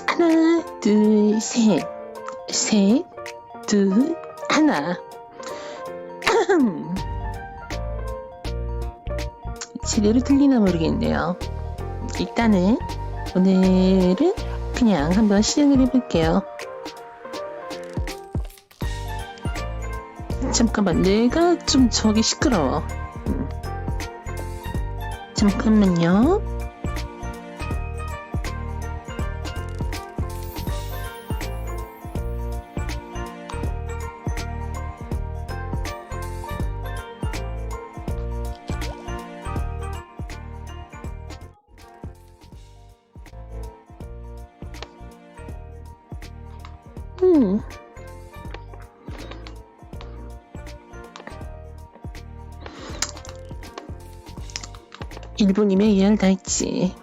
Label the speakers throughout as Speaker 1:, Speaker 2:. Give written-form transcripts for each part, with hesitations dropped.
Speaker 1: 하나, 둘, 셋. 셋, 둘, 하나. 제대로 들리나 모르겠네요. 일단은 오늘은 그냥 한번 시작을 해볼게요. 잠깐만, 내가 좀 저기 시끄러워. 잠깐만요. 일본이면 이해를 다 했지.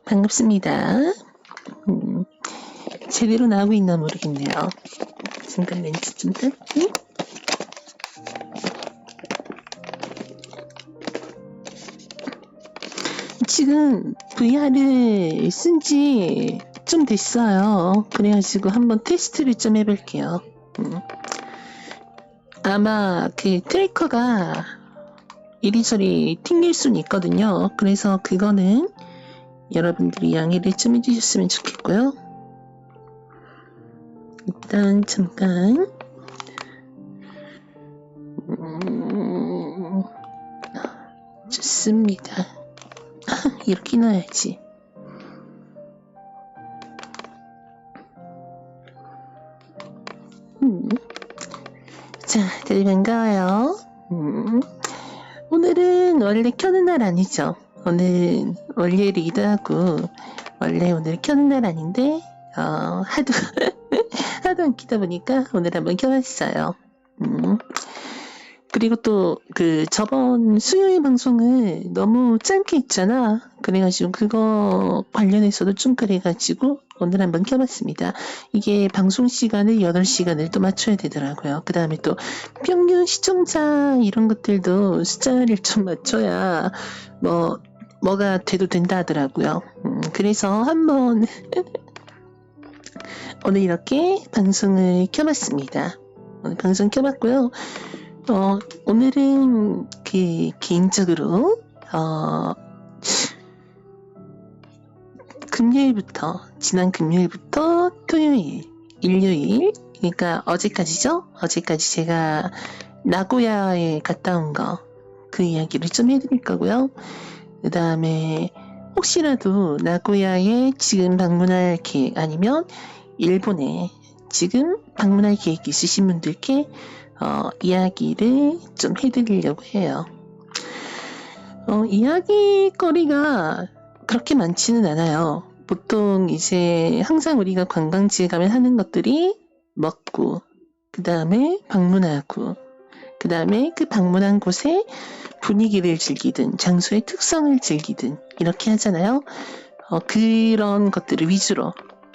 Speaker 1: 반갑습니다. 제대로 나오고 있나 모르겠네요. 잠깐 렌즈 좀 닦기. 지금 VR을 쓴 지 좀 됐어요. 그래가지고 한번 테스트를 좀 해볼게요. 아마 그 트래커가 이리저리 튕길 수는 있거든요. 그래서 그거는 여러분들이 양해를 좀 해주셨으면 좋겠고요. 일단 잠깐 좋습니다. 이렇게 넣어야지. 자, 다들 반가워요. 오늘은 원래 켜는 날 아니죠. 오늘은 원래 리드하고 원래 오늘 켜는 날 아닌데 하도 하도 안 키다 보니까 오늘 한번 켜봤어요. 그리고 또 그 저번 수요일 방송을 너무 짧게 했잖아. 그래가지고 그거 관련해서도 좀 그래가지고 오늘 한번 켜봤습니다. 이게 방송 시간을 8시간을 또 맞춰야 되더라고요. 그 다음에 또 평균 시청자 이런 것들도 숫자를 좀 맞춰야 뭐가 돼도 된다 하더라고요. 그래서 한번 오늘 이렇게 방송을 켜봤습니다. 오늘 방송 켜봤고요. 오늘은 개인적으로 지난 금요일부터 토요일, 일요일, 그러니까 어제까지죠? 어제까지 제가 나고야에 갔다 온 거, 그 이야기를 좀 해드릴 거고요. 그 다음에 혹시라도 나고야에 지금 방문할 계획 아니면 일본에 지금 방문할 계획 있으신 분들께 이야기를 좀 해드리려고 해요. 이야기거리가 그렇게 많지는 않아요. 보통 이제 항상 우리가 관광지에 가면 하는 것들이 먹고, 그 다음에 방문하고, 그 다음에 그 방문한 곳의 분위기를 즐기든 장소의 특성을 즐기든 이렇게 하잖아요. 그런 것들을 위주로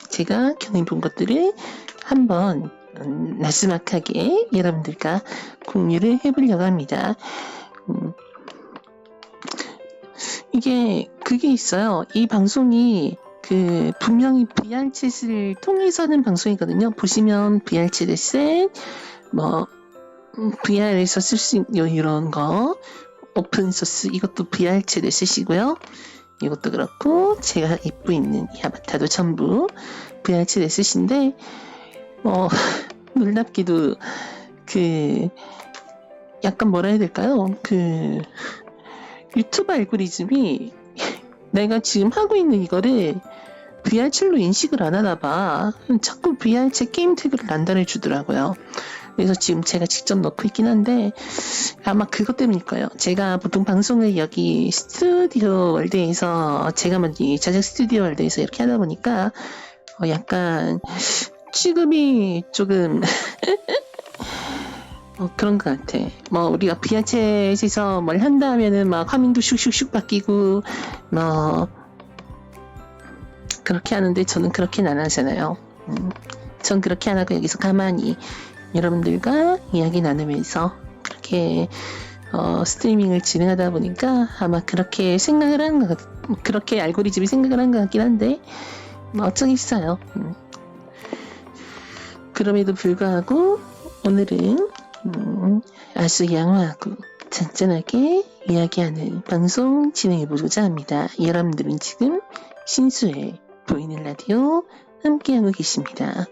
Speaker 1: 제가 경험해본 것들을 한번 나지막하게 여러분들과 공유를 해보려고 합니다. 그게 있어요. 이 방송이 분명히 VR챗을 통해서 하는 방송이거든요. 보시면 VR챗 셋, VR에서 쓸 수 있는 이런 거, 오픈소스 이것도 VR챗에 쓰시고요. 이것도 그렇고 제가 입고 있는 이 아바타도 전부 VR챗에 쓰신데 놀랍게도 약간 뭐라 해야 될까요? 유튜브 알고리즘이 내가 지금 하고 있는 이거를 VR챗로 인식을 안 하나 봐. 자꾸 VR챗 게임 태그를 난단을 주더라고요. 그래서 지금 제가 직접 넣고 있긴 한데 아마 그것 때문일 거예요. 제가 보통 방송을 여기 스튜디오 월드에서 제가 먼저 제작 스튜디오 월드에서 이렇게 하다 보니까 약간 취급이 조금 그런 것 같아. 뭐 우리가 비아챗에서 뭘 한다 하면은 막 화면도 슉슉슉 바뀌고 뭐 그렇게 하는데 저는 그렇게는 안 하잖아요. 전 그렇게 안 하고 여기서 가만히 여러분들과 이야기 나누면서 그렇게 스트리밍을 진행하다 보니까 아마 그렇게 생각을 하는 것 그렇게 알고리즘이 생각을 한 것 같긴 한데 뭐 어쩌겠어요. 그럼에도 불구하고 오늘은 아주 양호하고 잔잔하게 이야기하는 방송 진행해보고자 합니다. 여러분들은 지금 신수의 보이는 라디오 함께하고 계십니다.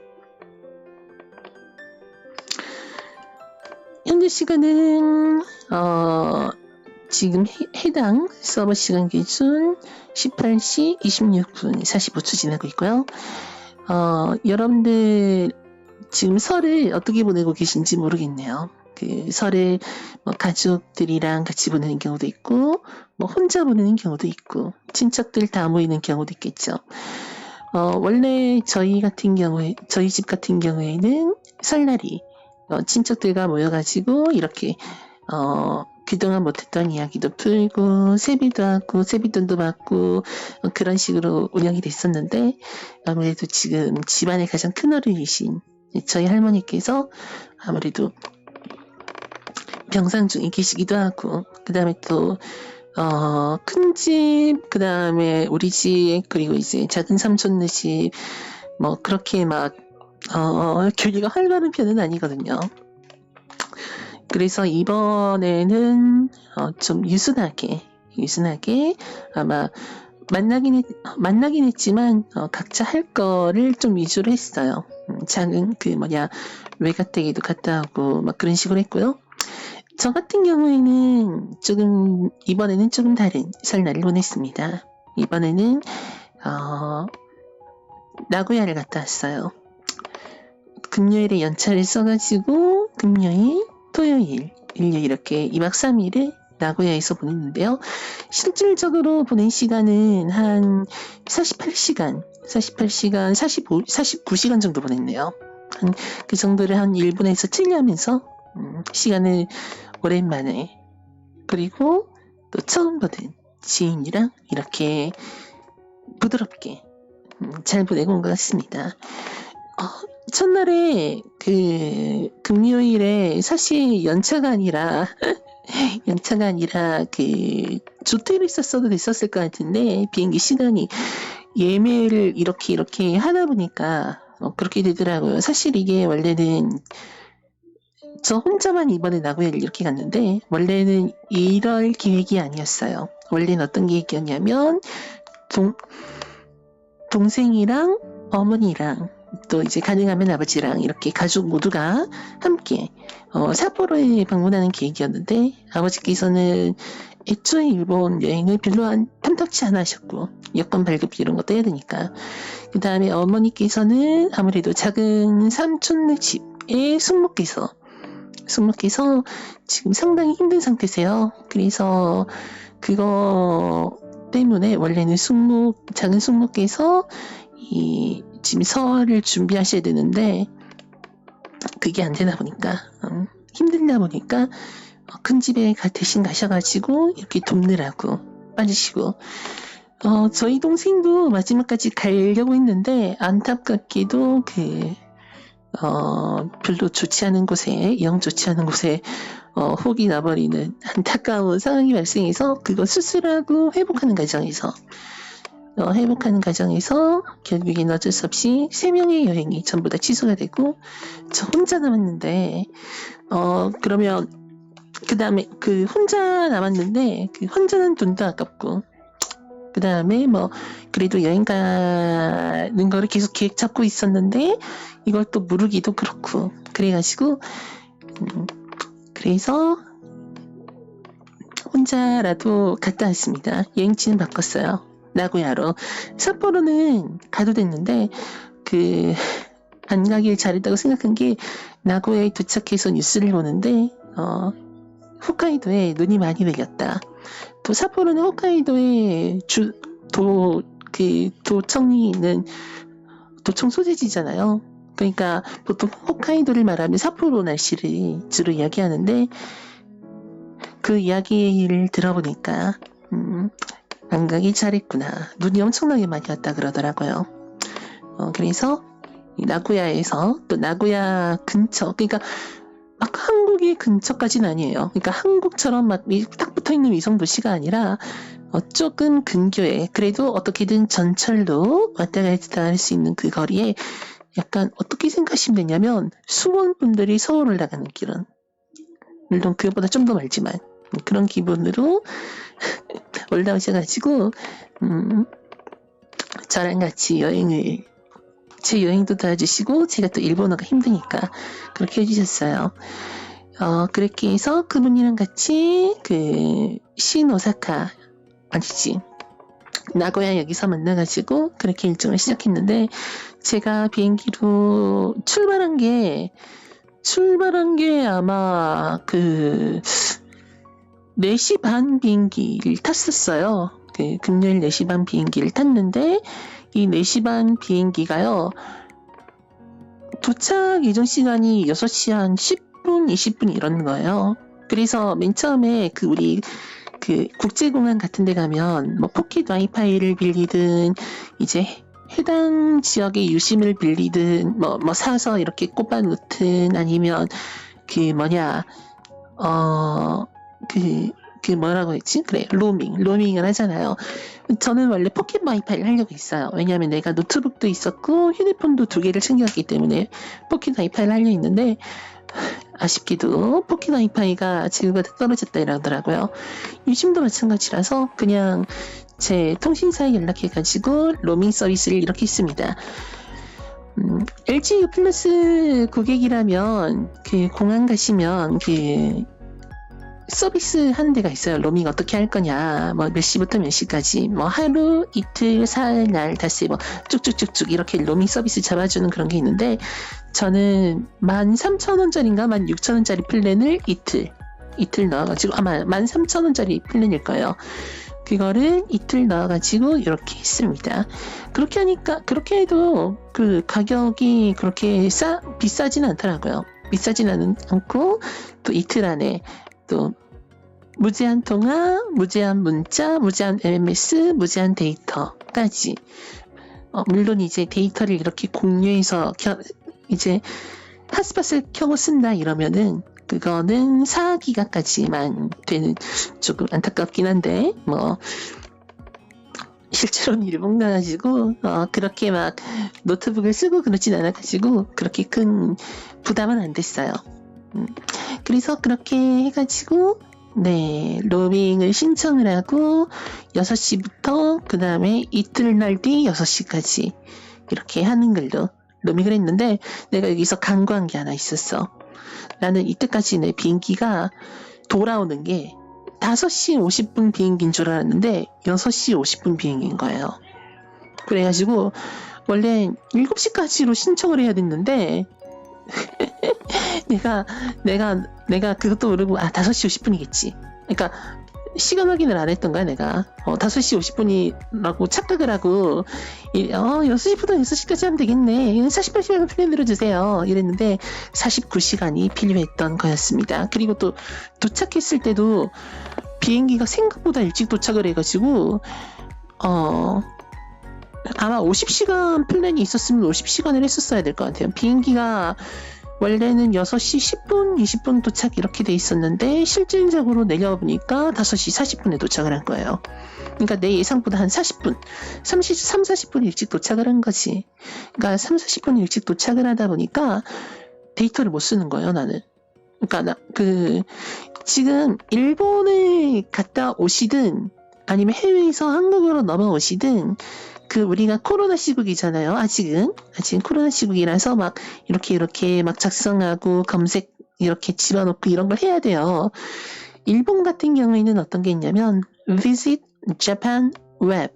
Speaker 1: 현재 시간은 지금 해당 서버 시간 기준 18시 26분 45초 지나고 있고요. 여러분들 지금 설을 어떻게 보내고 계신지 모르겠네요. 그 설을 뭐 가족들이랑 같이 보내는 경우도 있고 뭐 혼자 보내는 경우도 있고 친척들 다 모이는 경우도 있겠죠. 원래 저희 집 같은 경우에는 설날이 친척들과 모여가지고 이렇게 그동안 못했던 이야기도 풀고 세배도 하고 세뱃돈도 받고 그런 식으로 운영이 됐었는데 아무래도 지금 집안의 가장 큰 어른이신 저희 할머니께서 아무래도 병상 중에 계시기도 하고 그 다음에 또 큰 집, 그 다음에 우리 집, 그리고 이제 작은 삼촌네 집, 뭐 그렇게 막 교류가 활발한 편은 아니거든요. 그래서 이번에는 좀 유순하게 아마 만나긴 했지만 각자 할 거를 좀 위주로 했어요. 작은 외가댁에도 갔다 오고 막 그런 식으로 했고요. 저 같은 경우에는 이번에는 조금 다른 설날을 보냈습니다. 이번에는 나고야를 갔다 왔어요. 금요일에 연차를 써가지고 금요일, 토요일, 일요일 이렇게 2박 3일을 나고야에서 보냈는데요. 실질적으로 보낸 시간은 한 48시간, 49시간 정도 보냈네요. 그 정도를 한 일본에서 찔려면서 시간을 오랜만에 그리고 또 처음 보는 지인이랑 이렇게 부드럽게 잘 보내고 온 것 같습니다. 첫날에 그 금요일에 사실 연차가 아니라 그 조퇴를 썼어도 됐었을 것 같은데 비행기 시간이 예매를 이렇게 하다 보니까 그렇게 되더라고요. 사실 이게 원래는 저 혼자만 이번에 나고야를 이렇게 갔는데 원래는 이럴 계획이 아니었어요. 원래는 어떤 계획이었냐면 동생이랑 어머니랑 또 이제 가능하면 아버지랑 이렇게 가족 모두가 함께 삿포로에 방문하는 계획이었는데 아버지께서는 애초에 일본 여행을 별로 탐탁치 않아 하셨고 여권 발급 이런 것도 해야 되니까 그 다음에 어머니께서는 아무래도 작은 삼촌네 집에 숙모께서 지금 상당히 힘든 상태세요. 그래서 그거 때문에 원래는 작은 숙모께서 지금 설을 준비하셔야 되는데 그게 안 되다 보니까 힘들다 보니까 큰 집에 대신 가셔가지고 이렇게 돕느라고 빠지시고 저희 동생도 마지막까지 가려고 했는데 안타깝게도 별로 좋지 않은 곳에 영 좋지 않은 곳에 혹이 나버리는 안타까운 상황이 발생해서 그거 수술하고 회복하는 과정에서 결국엔 어쩔 수 없이 3명의 여행이 전부 다 취소가 되고 저 혼자 남았는데 그러면 그 다음에 그 혼자 남았는데 그 혼자는 돈도 아깝고 그 다음에 그래도 여행 가는 거를 계속 계획 잡고 있었는데 이걸 또 모르기도 그렇고 그래가지고 그래서 혼자라도 갔다 왔습니다. 여행지는 바꿨어요. 나고야로. 삿포로는 가도 됐는데 안 가길 잘했다고 생각한 게 나고야에 도착해서 뉴스를 보는데 홋카이도에 눈이 많이 내렸다. 또 삿포로는 홋카이도의 도청리는 도청 소재지잖아요. 그러니까 보통 홋카이도를 말하면 삿포로 날씨를 주로 이야기하는데 그 이야기를 들어보니까 감각이 잘했구나. 눈이 엄청나게 많이 왔다 그러더라고요. 그래서 나고야에서 또 나고야 근처, 그러니까 막 한국의 근처까지는 아니에요. 그러니까 한국처럼 막 딱 붙어있는 위성 도시가 아니라 조금 근교에 그래도 어떻게든 전철로 왔다 갔다 할 수 있는 그 거리에 약간 어떻게 생각하시면 되냐면 수원분들이 서울을 나가는 길은 물론 그것보다 좀 더 멀지만 그런 기분으로 올라오셔가지고 저랑 같이 제 여행도 도와주시고 제가 또 일본어가 힘드니까 그렇게 해주셨어요. 그렇게 해서 그분이랑 같이 그 신오사카 아니지 나고야 여기서 만나가지고 그렇게 일정을 시작했는데 제가 비행기로 출발한 게 아마 그 4시 반 비행기를 탔었어요. 그 금요일 4시 반 비행기를 탔는데 이 4시 반 비행기가요. 도착 예정 시간이 6시 한 10분, 20분 이런 거예요. 그래서 맨 처음에 우리 국제공항 같은 데 가면 뭐 포켓 와이파이를 빌리든 이제 해당 지역의 유심을 빌리든 뭐 사서 이렇게 꼽아 놓든 아니면 뭐라고 했지? 그래, 로밍을 하잖아요. 저는 원래 포켓 와이파이를 하려고 했어요. 왜냐하면 내가 노트북도 있었고 휴대폰도 2개를 챙겨왔기 때문에 포켓 와이파이를 하려 했는데 아쉽게도 포켓 와이파이가 지금보다 떨어졌다 이러더라고요. 유심도 마찬가지라서 그냥 제 통신사에 연락해가지고 로밍 서비스를 이렇게 했습니다. LG U 플러스 고객이라면 그 공항 가시면 서비스 하는 데가 있어요. 로밍 어떻게 할 거냐, 뭐 몇 시부터 몇 시까지, 뭐 하루, 이틀, 사흘, 날, 닷새, 뭐 쭉쭉쭉쭉 이렇게 로밍 서비스 잡아주는 그런 게 있는데 저는 13,000원짜리인가 16,000원짜리 플랜을 이틀 넣어가지고 아마 13,000원짜리 플랜일 거예요. 그거를 이틀 넣어가지고 이렇게 했습니다. 그렇게 해도 그 가격이 그렇게 비싸진 않더라고요. 비싸진 않고 또 이틀 안에 또 무제한 통화, 무제한 문자, 무제한 MMS, 무제한 데이터까지. 물론 이제 데이터를 이렇게 공유해서 이제 핫스팟을 켜고 쓴다 이러면은 그거는 4기가까지만 되는 조금 안타깝긴 한데 뭐 실제로는 일본 가가지고 그렇게 막 노트북을 쓰고 그러진 않아가지고 그렇게 큰 부담은 안 됐어요. 그래서 그렇게 해가지고 로밍을 신청을 하고 6시부터 그 다음에 이틀날 뒤 6시까지 이렇게 하는 걸로 로밍을 했는데 내가 여기서 간과한 게 하나 있었어. 나는 이때까지 내 비행기가 돌아오는 게 5시 50분 비행기인 줄 알았는데 6시 50분 비행기인 거예요. 그래가지고 원래 7시까지로 신청을 해야 됐는데 내가 그것도 모르고 5시 50분이겠지. 그러니까 시간 확인을 안 했던 거야 내가. 5시 50분이라고 착각을 하고 6시부터 6시까지 하면 되겠네. 48시간 플랜으로 주세요. 이랬는데 49시간이 필요했던 거였습니다. 그리고 또 도착했을 때도 비행기가 생각보다 일찍 도착을 해가지고 아마 50시간 플랜이 있었으면 50시간을 했었어야 될 것 같아요. 비행기가 원래는 6시 10분, 20분 도착 이렇게 돼 있었는데 실질적으로 내려보니까 5시 40분에 도착을 한 거예요. 그러니까 내 예상보다 한 40분, 40분 일찍 도착을 한 거지. 그러니까 40분 일찍 도착을 하다 보니까 데이터를 못 쓰는 거예요, 나는. 그러니까 지금 일본을 갔다 오시든 아니면 해외에서 한국으로 넘어오시든 우리가 코로나 시국이잖아요. 아직은 코로나 시국이라서 막 이렇게 막 작성하고 검색 이렇게 집어넣고 이런 걸 해야 돼요. 일본 같은 경우에는 어떤 게 있냐면 Visit Japan Web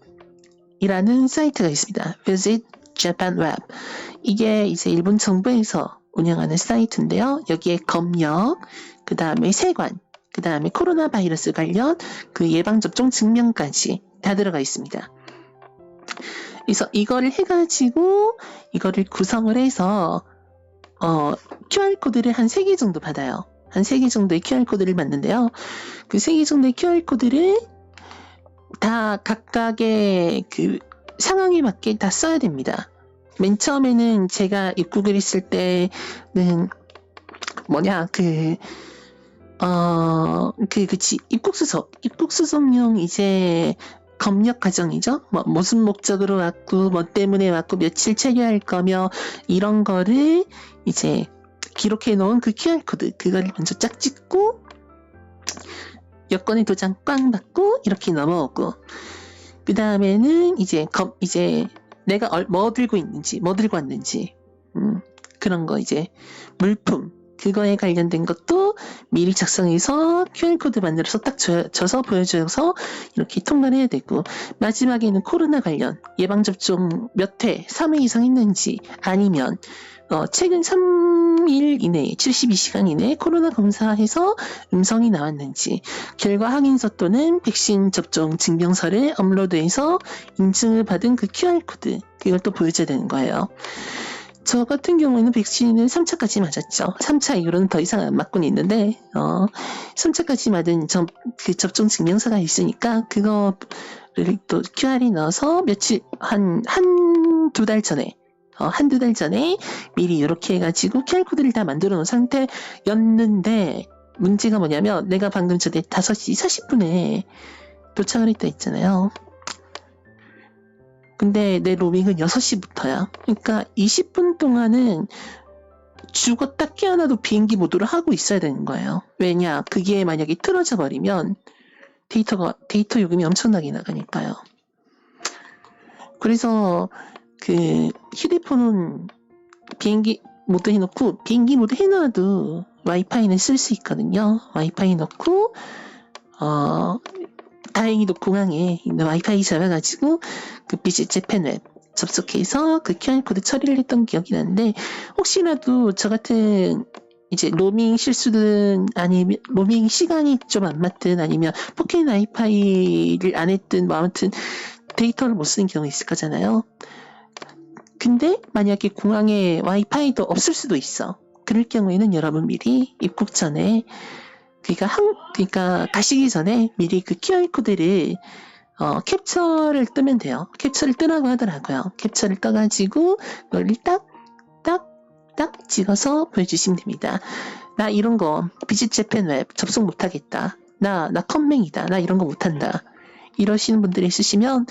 Speaker 1: 이라는 사이트가 있습니다. Visit Japan Web. 이게 이제 일본 정부에서 운영하는 사이트인데요. 여기에 검역, 그 다음에 세관, 그 다음에 코로나 바이러스 관련 그 예방접종 증명까지 다 들어가 있습니다. 그래서 이거를 해가지고 이거를 구성을 해서 QR코드를 한 3개 정도 받아요. 한 3개 정도의 QR코드를 받는데요. 그 3개 정도의 QR코드를 다 각각의 그 상황에 맞게 다 써야 됩니다. 맨 처음에는 제가 입국을 했을 때는 입국수속용 이제 검역 과정이죠. 뭐 무슨 목적으로 왔고 뭐 때문에 왔고 며칠 체류할 거며 이런 거를 이제 기록해 놓은 그 QR코드 그거를 먼저 짝 찍고 여권의 도장 꽝 받고 이렇게 넘어오고 그 다음에는 이제 내가 뭐 들고 있는지 뭐 들고 왔는지 그런 거 이제 물품 그거에 관련된 것도 미리 작성해서 QR코드 만들어서 딱 줘서 보여줘서 이렇게 통과를 해야 되고 마지막에는 코로나 관련 예방접종 몇 회, 3회 이상 했는지 아니면 최근 3일 이내에 72시간 이내에 코로나 검사해서 음성이 나왔는지 결과 확인서 또는 백신 접종 증명서를 업로드해서 인증을 받은 그 QR코드 그걸 또 보여줘야 되는 거예요. 저 같은 경우에는 백신을 3차까지 맞았죠. 3차 이후로는 더 이상 안 맞고는 있는데 3차까지 맞은 그 접종 증명서가 있으니까 그거를 또 QR에 넣어서 며칠 한두 달 전에 한두 달 전에 미리 이렇게 해가지고 QR코드를 다 만들어 놓은 상태였는데 문제가 뭐냐면 내가 방금 전에 5시 40분에 도착을 했다 했잖아요. 근데 내 로밍은 6시부터야. 그러니까 20분 동안은 죽었다 깨어나도 비행기 모드로 하고 있어야 되는 거예요. 왜냐? 그게 만약에 틀어져 버리면 데이터 요금이 엄청나게 나가니까요. 그래서 그 휴대폰은 비행기 모드 해놓고 비행기 모드 해놔도 와이파이는 쓸 수 있거든요. 와이파이 넣고 다행히도 공항에 있는 와이파이 잡아가지고 그 비즈 재팬 웹 접속해서 그 QR코드 처리를 했던 기억이 나는데 혹시라도 저 같은 이제 로밍 실수든 아니면 로밍 시간이 좀 안 맞든 아니면 포켓 와이파이를 안 했든 뭐 아무튼 데이터를 못 쓰는 경우 있을 거잖아요. 근데 만약에 공항에 와이파이도 없을 수도 있어. 그럴 경우에는 여러분 미리 입국 전에 그러니까 가시기 전에 미리 그 QR코드를 캡처를 뜨면 돼요. 캡처를 뜨라고 하더라고요. 캡처를 떠가지고 그걸 딱 찍어서 보여주시면 됩니다. 나 이런 거 비즈 재팬 웹 접속 못하겠다. 나 컴맹이다. 나 이런 거 못한다. 이러시는 분들이 있으시면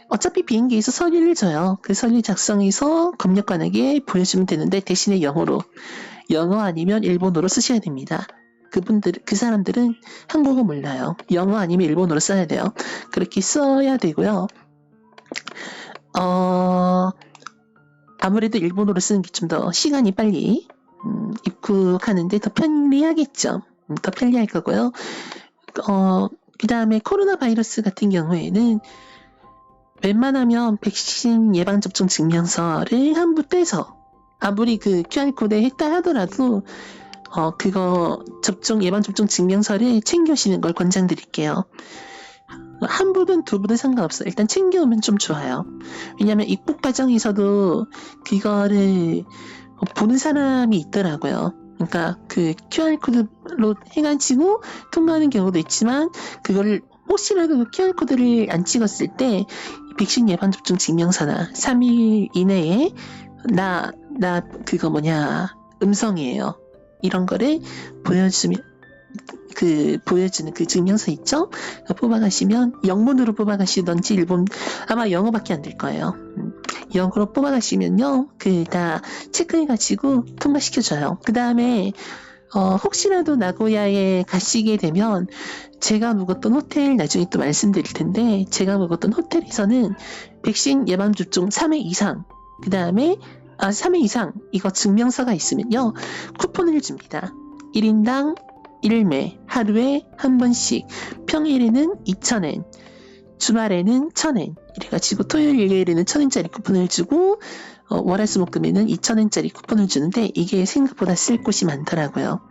Speaker 1: 어차피 비행기에서 서류를 줘요. 그 서류 작성해서 검역관에게 보여주면 되는데 대신에 영어로 영어 아니면 일본어로 쓰셔야 됩니다. 그 사람들은 한국어 몰라요. 영어 아니면 일본어로 써야 돼요. 그렇게 써야 되고요. 아무래도 일본어로 쓰는 게 좀 더 시간이 빨리 입국하는데 더 편리하겠죠. 더 편리할 거고요. 그 다음에 코로나 바이러스 같은 경우에는 웬만하면 백신 예방접종 증명서를 한부 떼서 아무리 그 QR코드에 했다 하더라도 그거 예방접종 증명서를 챙겨오시는 걸 권장드릴게요. 한 부든 두 부든 상관없어요. 일단 챙겨오면 좀 좋아요. 왜냐면 입국 과정에서도 그거를 보는 사람이 있더라고요. 그러니까 그 QR코드로 해가지고 통과하는 경우도 있지만 그거를 혹시라도 그 QR코드를 안 찍었을 때 백신 예방접종 증명서나 3일 이내에 음성이에요. 이런 거를 보여주는 그 증명서 있죠? 뽑아가시면 영문으로 뽑아가시던지 아마 영어밖에 안 될 거예요. 영어로 뽑아가시면요, 다 체크해가지고 통과시켜줘요. 그 다음에 혹시라도 나고야에 가시게 되면 제가 묵었던 호텔 나중에 또 말씀드릴 텐데 제가 묵었던 호텔에서는 백신 예방접종 3회 이상 그 다음에 3회 이상 이거 증명서가 있으면요 쿠폰을 줍니다. 1인당 1매 하루에 한 번씩 평일에는 2,000엔 주말에는 1,000엔 이래가지고 토요일 일요일에는 1,000엔짜리 쿠폰을 주고 월화수목금에는 2,000엔짜리 쿠폰을 주는데 이게 생각보다 쓸 곳이 많더라고요.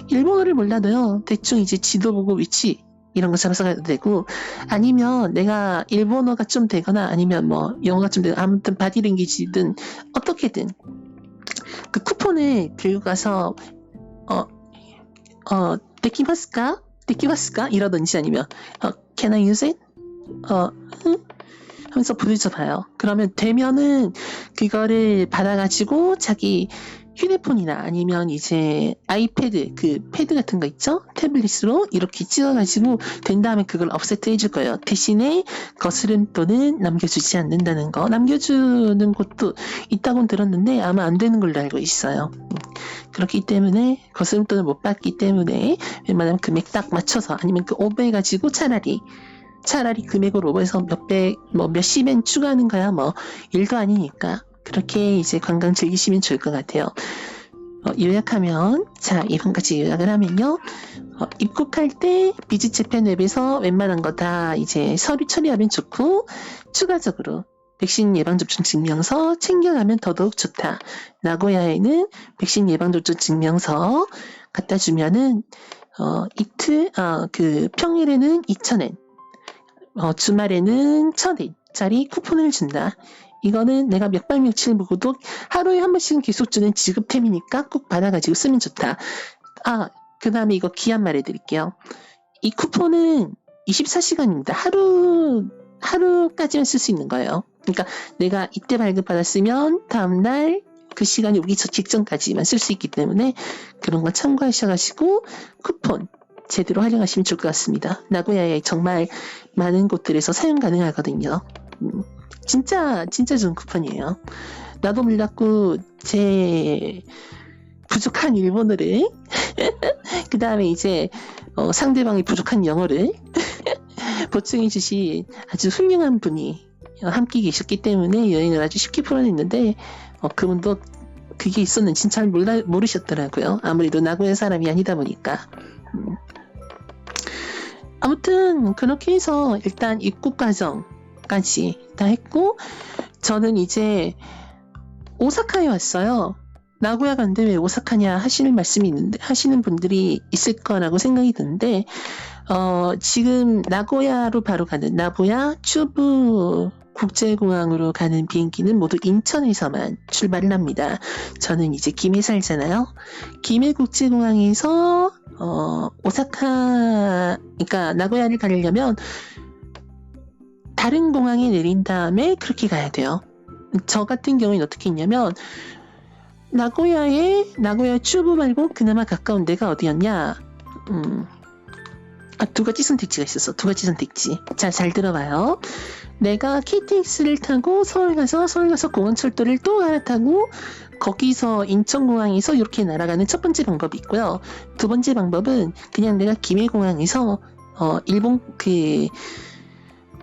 Speaker 1: 일본어를 몰라도요 대충 이제 지도 보고 위치 이런 거 잡아서 가도 되고 아니면 내가 일본어가 좀 되거나 아니면 뭐 영어가 좀 되거나 아무튼 바디랭귀지든 어떻게든 그 쿠폰을 들고 가서 데키마스까? 데키마스까? 이러든지 아니면 Can I use it? 하면서 부딪혀봐요. 그러면 되면은 그거를 받아가지고 자기 휴대폰이나 아니면 이제 아이패드 그 패드 같은 거 있죠? 태블릿으로 이렇게 찍어가지고 된 다음에 그걸 업세트 해줄 거예요. 대신에 거스름돈은 남겨주지 않는다는 거. 남겨주는 곳도 있다고 들었는데 아마 안 되는 걸로 알고 있어요. 그렇기 때문에 거스름돈을 못 받기 때문에 웬만하면 금액 딱 맞춰서 아니면 그 오버해가지고 차라리 금액을 오버해서 몇백, 몇십엔 추가하는 거야 뭐 일도 아니니까 그렇게 이제 관광 즐기시면 좋을 것 같아요. 요약하면 자 이번까지 요약을 하면요. 입국할 때 비즈재팬 웹에서 웬만한 거 다 이제 서류 처리하면 좋고 추가적으로 백신 예방접종 증명서 챙겨가면 더더욱 좋다. 나고야에는 백신 예방접종 증명서 갖다 주면은 평일에는 2,000엔 주말에는 1,000엔짜리 쿠폰을 준다. 이거는 내가 몇 박 며칠 보고도 하루에 한 번씩은 계속 주는 지급템이니까 꼭 받아가지고 쓰면 좋다. 그 다음에 이거 기한 말해드릴게요. 이 쿠폰은 24시간입니다. 하루까지만 쓸 수 있는 거예요. 그러니까 내가 이때 발급받았으면 다음날 그 시간이 오기 직전까지만 쓸 수 있기 때문에 그런 거 참고하셔가지고 쿠폰 제대로 활용하시면 좋을 것 같습니다. 나고야에 정말 많은 곳들에서 사용 가능하거든요. 진짜 좋은 쿠폰이에요. 나도 몰랐고 제 부족한 일본어를 그 다음에 이제 상대방이 부족한 영어를 보충해 주신 아주 훌륭한 분이 함께 계셨기 때문에 여행을 아주 쉽게 풀어냈는데 그분도 그게 있었는지 잘 모르셨더라고요. 아무래도 나고야 사람이 아니다 보니까. 아무튼 그렇게 해서 일단 입국 과정까지 다 했고 저는 이제 오사카에 왔어요. 나고야 간데 왜 오사카냐 하시는 분들이 있을 거라고 생각이 드는데 지금 나고야로 바로 가는 나고야 츄부 국제공항으로 가는 비행기는 모두 인천에서만 출발을 합니다. 저는 이제 김해 살잖아요. 김해 국제공항에서 그러니까 나고야를 가려면 다른 공항에 내린 다음에 그렇게 가야 돼요. 저 같은 경우는 어떻게 했냐면 나고야 츄부 말고 그나마 가까운 데가 어디였냐? 두 가지 선택지가 있었어. 두 가지 선택지. 자, 잘 들어봐요. 내가 KTX를 타고 서울 가서 공항철도를 또 갈아타고 거기서 인천공항에서 이렇게 날아가는 첫 번째 방법이 있고요. 두 번째 방법은 그냥 내가 김해공항에서 일본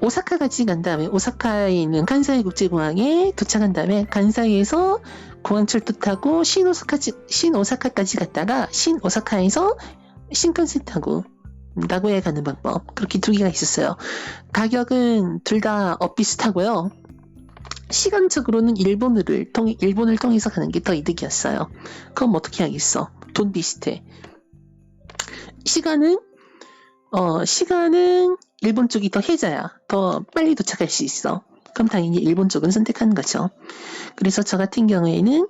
Speaker 1: 오사카까지 간 다음에 오사카에 있는 간사이 국제공항에 도착한 다음에 간사이에서 공항철도 타고 신오사카까지 갔다가 신오사카에서 신칸센 타고 나고야에 가는 방법. 그렇게 두 개가 있었어요. 가격은 둘 다 비슷하고요. 시간적으로는 일본을 통해서 가는 게 더 이득이었어요. 그럼 어떻게 하겠어? 돈 비슷해. 시간은 일본 쪽이 더 혜자야. 더 빨리 도착할 수 있어. 그럼 당연히 일본 쪽은 선택하는 거죠. 그래서 저 같은 경우에는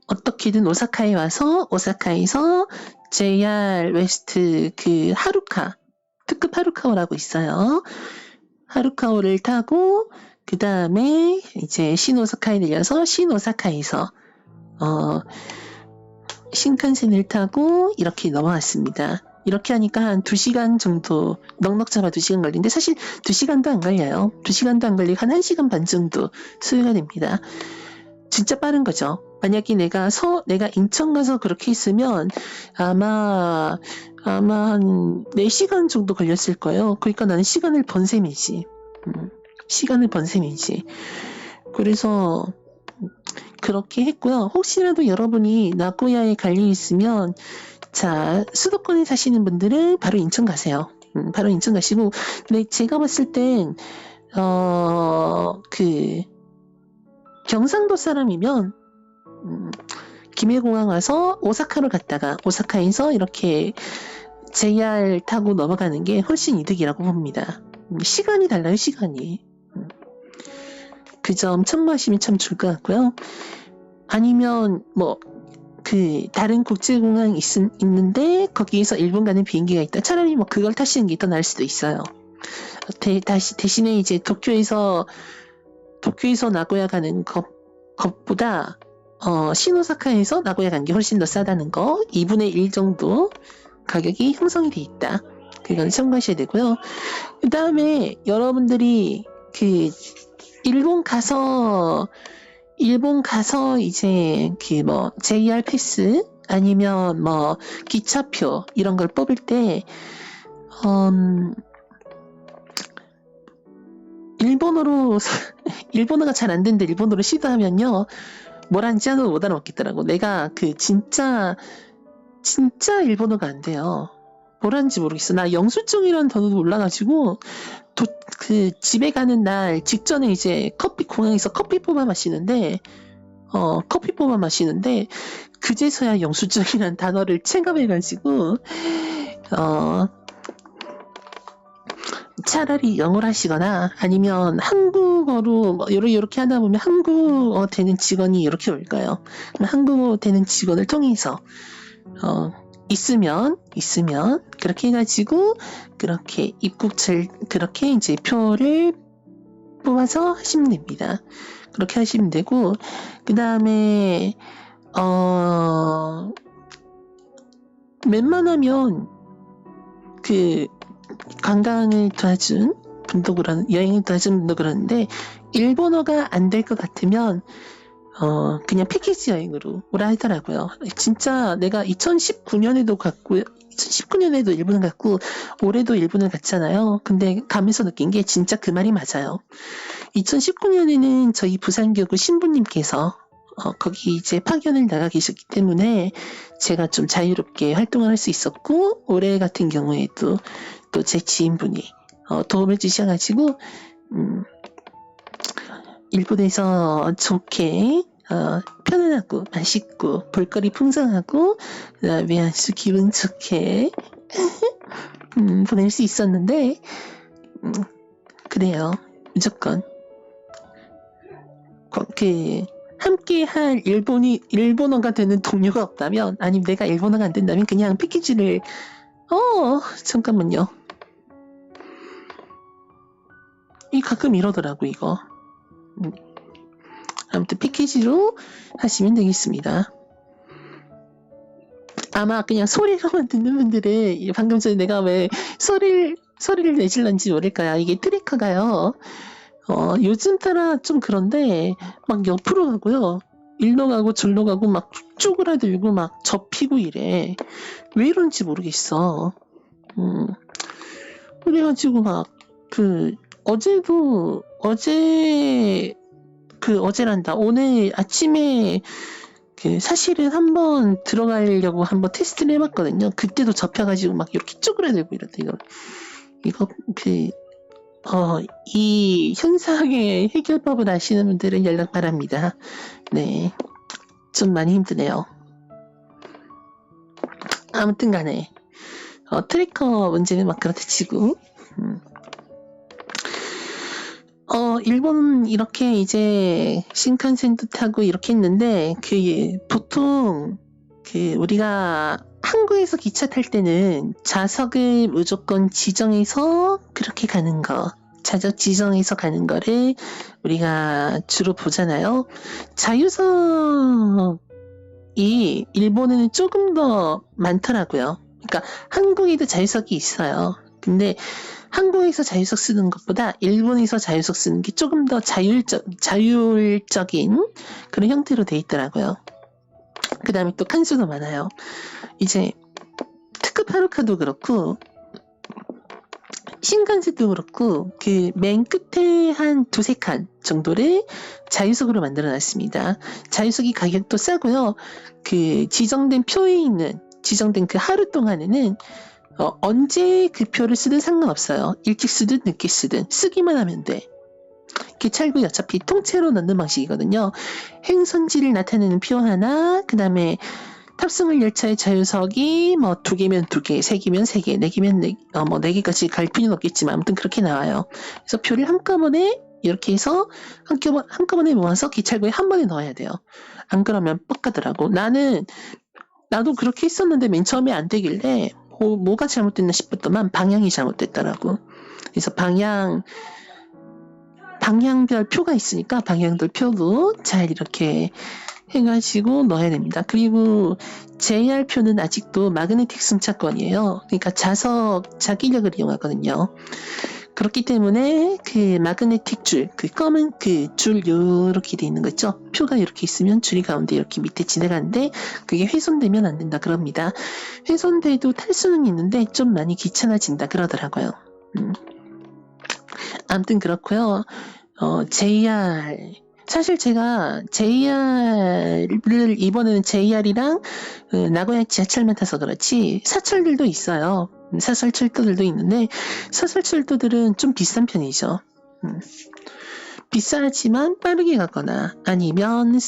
Speaker 1: 어떻게든 오사카에 와서 오사카에서 JR 웨스트 특급 하루카오라고 있어요. 하루카오를 타고 그 다음에 이제 신오사카에 내려서 신오사카에서 신칸센을 타고 이렇게 넘어왔습니다. 이렇게 하니까 한 2시간 정도 넉넉 잡아 2시간 걸리는데 사실 2시간도 안 걸려요. 2시간도 안 걸리고 한 1시간 반 정도 소요가 됩니다. 진짜 빠른 거죠. 만약에 내가 인천 가서 그렇게 했으면 아마 한 4시간 정도 걸렸을 거예요. 그러니까 나는 시간을 번 셈이지. 그래서 그렇게 했고요. 혹시라도 여러분이 나고야에 갈 일 있으면 자, 수도권에 사시는 분들은 바로 인천 가세요. 바로 인천 가시고, 근데 제가 봤을 땐, 경상도 사람이면, 김해공항 와서 오사카로 갔다가, 오사카에서 이렇게 JR 타고 넘어가는 게 훨씬 이득이라고 봅니다. 시간이 달라요, 시간이. 그 점 참고하시면 참 좋을 것 같고요. 아니면, 그 다른 국제공항 있는데 거기에서 일본 가는 비행기가 있다. 차라리 뭐 그걸 타시는 게 더 나을 수도 있어요. 대신에 이제 도쿄에서 나고야 가는 것보다 시노사카에서 나고야 가는 게 훨씬 더 싸다는 거, 2분의 1 정도 가격이 형성이 돼 있다. 그걸 참고하셔야 되고요. 그 다음에 여러분들이 그 일본 가서 이제 그 뭐 JR 패스 아니면 뭐 기차표 이런 걸 뽑을 때 일본어가 잘 안 되는데 일본어로 시도하면요, 뭐라는지 하나도 못 알아먹겠더라고. 내가 그 진짜 일본어가 안 돼요. 뭐라는지 모르겠어. 나 영수증이라는 단어도 몰라가지고 그 집에 가는 날 직전에 이제 공항에서 커피 뽑아 마시는데 그제서야 영수증이라는 단어를 체감해가지고 차라리 영어를 하시거나 아니면 한국어로 뭐 요렇게 하다 보면 한국어 되는 직원이 이렇게 올까요? 한국어 되는 직원을 통해서 있으면 그렇게 해가지고 그렇게 그렇게 이제 표를 뽑아서 하시면 됩니다. 그렇게 하시면 되고, 그 다음에 웬만하면 그 관광을 도와준 분도 여행을 도와준 분도 그러는데, 일본어가 안 될 것 같으면 그냥 패키지 여행으로 오라 하더라고요. 진짜 내가 2019년에도 일본을 갔고 올해도 일본을 갔잖아요. 근데 가면서 느낀 게 진짜 그 말이 맞아요. 2019년에는 저희 부산교구 신부님께서 거기 이제 파견을 나가 계셨기 때문에 제가 좀 자유롭게 활동을 할 수 있었고, 올해 같은 경우에도 또 제 지인분이 도움을 주셔가지고 일본에서 좋게 편안하고 맛있고 볼거리 풍성하고 그다음에 아주 기분 좋게 보낼 수 있었는데, 그래요. 무조건 그 함께 할 일본어가 되는 동료가 없다면, 아니면 내가 일본어가 안 된다면 그냥 패키지를 잠깐만요. 이 가끔 이러더라고 이거. 아무튼 패키지로 하시면 되겠습니다. 아마 그냥 소리로만 듣는 분들은, 방금 전에 내가 왜 소리를 내질런지 모를까요? 이게 트래커가요. 요즘 따라 좀 그런데 막 옆으로 가고요. 일로 가고 절로 가고 막 쪼그라들고 막 접히고 이래. 왜 이런지 모르겠어. 그래가지고 막 어제란다. 오늘 아침에 사실은 한번 들어가려고 한번 테스트를 해봤거든요. 그때도 접혀가지고 막 이렇게 쪼그라들고 이랬다. 이 현상의 해결법을 아시는 분들은 연락 바랍니다. 네. 좀 많이 힘드네요. 아무튼 간에, 트래커 문제는 막 그렇다 치고, 일본 이렇게 이제 신칸센도 타고 이렇게 했는데, 보통 우리가 한국에서 기차 탈 때는 좌석을 무조건 지정해서 그렇게 가는 거, 좌석 지정해서 가는 거를 우리가 주로 보잖아요. 자유석이 일본에는 조금 더 많더라고요. 그러니까 한국에도 자유석이 있어요. 근데 한국에서 자유석 쓰는 것보다 일본에서 자유석 쓰는 게 조금 더 자율적인 그런 형태로 돼 있더라고요. 그 다음에 또 칸수도 많아요. 이제 특급 하루카도 그렇고 신칸센도 그렇고 맨 끝에 한 두세 칸 정도를 자유석으로 만들어 놨습니다. 자유석이 가격도 싸고요. 지정된 표에 있는 그 하루 동안에는 언제 그 표를 쓰든 상관없어요. 일찍 쓰든 늦게 쓰든 쓰기만 하면 돼. 찰구이 어차피 통째로 넣는 방식이거든요. 행선지를 나타내는 표 하나, 그 다음에 탑승을 열차의 자유석이 뭐 2개면 2개, 3개면 3개, 4개면 4개, 뭐 4개까지 갈 필요는 없겠지만 아무튼 그렇게 나와요. 그래서 표를 한꺼번에 이렇게 해서 한꺼번에 모아서 기찰구에 한 번에 넣어야 돼요. 안 그러면 뻑가더라고. 나도 그렇게 했었는데 맨 처음에 안 되길래 뭐가 잘못됐나 싶었더만 방향이 잘못됐더라고. 그래서 방향별 표가 있으니까 방향별 표도 잘 이렇게 해가지고 넣어야 됩니다. 그리고 JR표는 아직도 마그네틱 승차권이에요. 그러니까 자기력을 이용하거든요. 그렇기 때문에 그 마그네틱 줄, 그 검은 그 줄 이렇게 돼 있는 거 있죠? 표가 이렇게 있으면 줄이 가운데 이렇게 밑에 지나가는데 그게 훼손되면 안 된다 그럽니다. 훼손돼도 탈 수는 있는데 좀 많이 귀찮아진다 그러더라고요. 아무튼 그렇고요. 사실 제가 JR을 이번에는 JR이랑 나고야 지하철만 타서 그렇지 사철들도 있어요. 사설 철도들도 있는데 사설 철도들은 좀 비싼 편이죠. 비싸지만 빠르게 가거나 아니면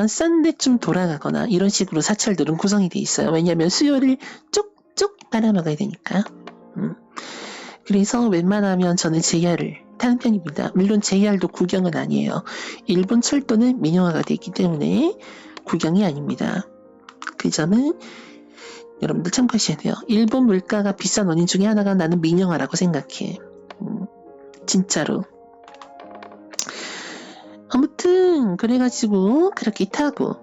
Speaker 1: 싼데 좀 돌아가거나 이런 식으로 사철들은 구성이 돼 있어요. 왜냐하면 수요를 쪽쪽 빨아먹어야 되니까. 그래서 웬만하면 저는 JR을 타는 편입니다. 물론 JR도 국영은 아니에요. 일본 철도는 민영화가 되기 때문에 국영이 아닙니다. 그 점은 여러분들 참고하셔야 돼요. 일본 물가가 비싼 원인 중에 하나가 나는 민영화라고 생각해. 진짜로. 아무튼 그래가지고 그렇게 타고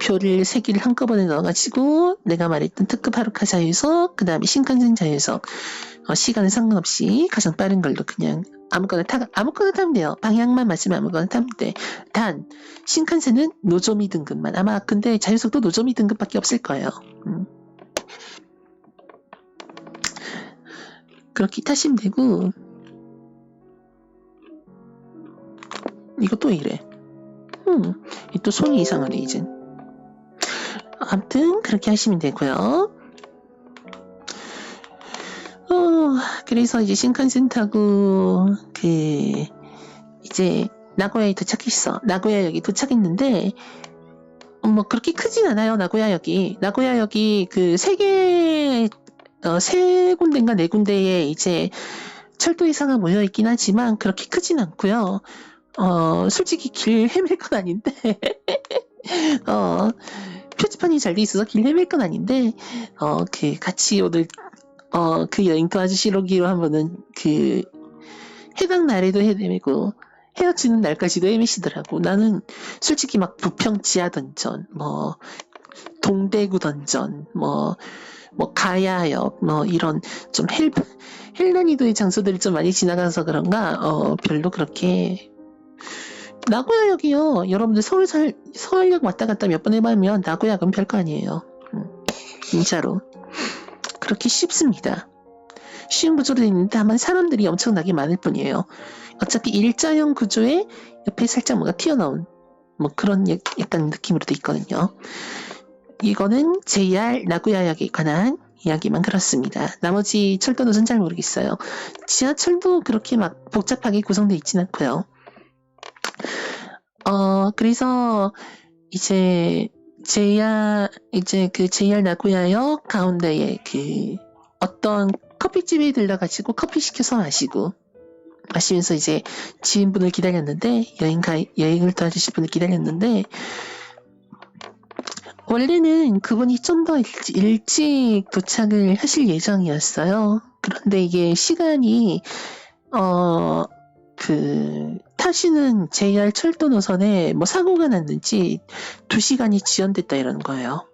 Speaker 1: 표를 3개를 한꺼번에 넣어가지고 내가 말했던 특급 하루카 자유석 그 다음에 신칸센 자유석 시간에 상관없이 가장 빠른 걸로 그냥 아무거나 타면 돼요. 방향만 맞으면 아무거나 타면 돼. 단 신칸센은 노조미 등급만 아마 근데 자유석도 노조미 등급밖에 없을 거예요. 그렇게 타시면 되고 이거 또 이래. 또 손이 이상하네 이제. 아무튼 그렇게 하시면 되고요. 그래서 이제 신칸센 타고 이제 나고야에 도착했어. 나고야역에 도착했는데 뭐 그렇게 크진 않아요. 나고야역이 그 세 군데인가 4군데에 이제 철도 이사가 모여 있긴 하지만 그렇게 크진 않고요. 솔직히 길 헤맬 건 아닌데 표지판이 잘 돼 있어서 길 헤맬 건 아닌데 같이 오늘 그 여행 도와주시러 오기로 하면은 해당 날에도 헤매고 헤어지는 날까지도 헤매시더라고. 나는 솔직히 막 부평 지하 던전, 동대구 던전, 가야역, 이런 좀 헬난이도의 장소들을 좀 많이 지나가서 그런가, 별로 그렇게. 나고야역이요. 여러분들 서울역 왔다 갔다 몇 번 해보면 나고야역은 별거 아니에요. 진짜로. 그렇게 쉽습니다. 쉬운 구조로 되어 있는데 다만 사람들이 엄청나게 많을 뿐이에요. 어차피 일자형 구조에 옆에 살짝 뭔가 튀어나온 그런 약간 느낌으로 되어 있거든요. 이거는 JR 나고야역에 관한 이야기만 그렇습니다. 나머지 철도 노선 잘 모르겠어요. 지하철도 그렇게 막 복잡하게 구성되어 있진 않고요. 그래서 이제 JR 나고야역 가운데에 어떤 커피집에 들러가지고 커피 시켜서 마시면서 이제 지인분을 기다렸는데 여행을 도와주실 분을 기다렸는데 원래는 그분이 좀 더 일찍 도착을 하실 예정이었어요. 그런데 이게 시간이 타시는 JR 철도 노선에 사고가 났는지 2시간이 지연됐다 이러는 거예요.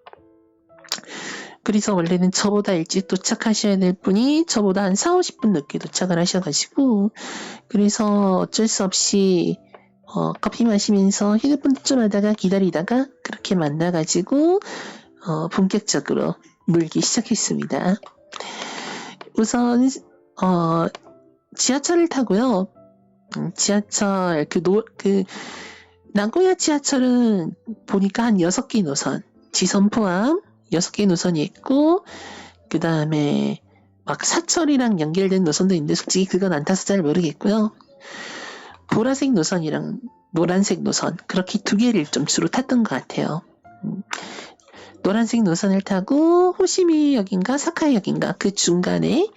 Speaker 1: 그래서 원래는 저보다 일찍 도착하셔야 될 분이 저보다 한 40-50분 늦게 도착을 하셔가지고 그래서 어쩔 수 없이 커피 마시면서 휴대폰 좀 하다가 기다리다가 그렇게 만나가지고 본격적으로 물기 시작했습니다. 우선 지하철을 타고요. 지하철 나고야 지하철은 보니까 한 6개 노선 지선 포함 6개 노선이 있고 그 다음에 막 사철이랑 연결된 노선도 있는데 솔직히 그건 안 타서 잘 모르겠고요. 보라색 노선이랑 노란색 노선 그렇게 2개를 좀 주로 탔던 것 같아요. 노란색 노선을 타고 호시미역인가 사카이역인가 그 중간에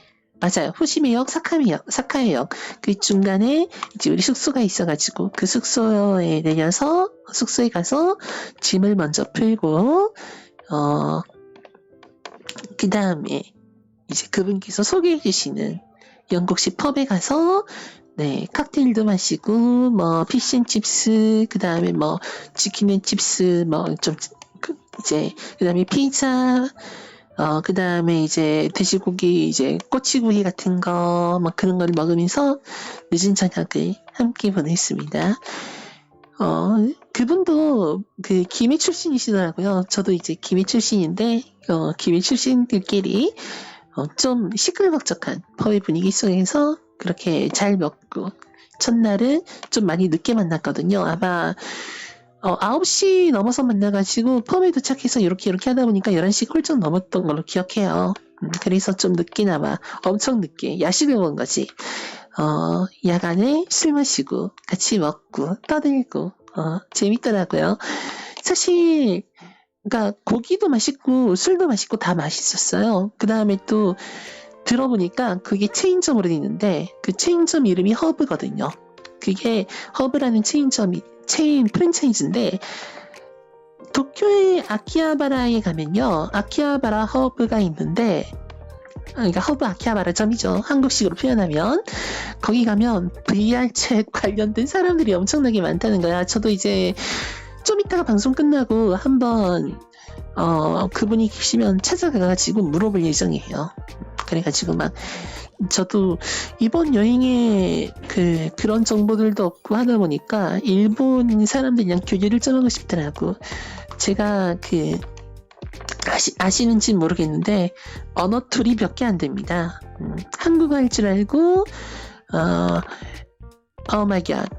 Speaker 1: 맞아요. 후시미역, 사카이역. 그 중간에 이제 우리 숙소가 있어가지고 그 숙소에 내려서 숙소에 가서 짐을 먼저 풀고 그 다음에 이제 그분께서 소개해 주시는 영국식 펍에 가서 네, 칵테일도 마시고 뭐 피쉬앤칩스 그 다음에 뭐 치킨앤칩스 뭐 좀 이제 그 다음에 피자 그 다음에 이제 돼지고기, 이제 꼬치구이 같은 거, 막 그런 걸 먹으면서 늦은 저녁을 함께 보냈습니다. 그분도 그 기미 출신이시더라고요. 저도 이제 기미 출신인데, 기미 출신들끼리 좀 시끌벅적한 펍의 분위기 속에서 그렇게 잘 먹고, 첫날은 좀 많이 늦게 만났거든요. 아마 9시 넘어서 만나가지고 펌에 도착해서 이렇게 하다 보니까 11시 훌쩍 넘었던 걸로 기억해요. 그래서 좀 늦게나마 엄청 늦게 야식을 먹은 거지. 야간에 술 마시고 같이 먹고 떠들고 재밌더라고요. 사실 그러니까 고기도 맛있고 술도 맛있고 다 맛있었어요. 그 다음에 또 들어보니까 그게 체인점으로 돼 있는데 그 체인점 이름이 허브거든요. 그게 허브라는 체인 프랜차이즈인데 도쿄의 아키하바라에 가면요. 아키하바라 허브가 있는데 그러니까 허브 아키하바라점이죠. 한국식으로 표현하면 거기 가면 VR챗 관련된 사람들이 엄청나게 많다는 거야. 저도 이제 좀 이따가 방송 끝나고 한번 그분이 계시면 찾아가가지고 물어볼 예정이에요. 그래가지고 막 저도 이번 여행에 그런 정보들도 없고 하다 보니까 일본 사람들이랑 교류를 좀 하고 싶더라고. 제가 아시는지 모르겠는데 언어 툴이 몇 개 안 됩니다. 한국어 할 줄 알고 마이 갓.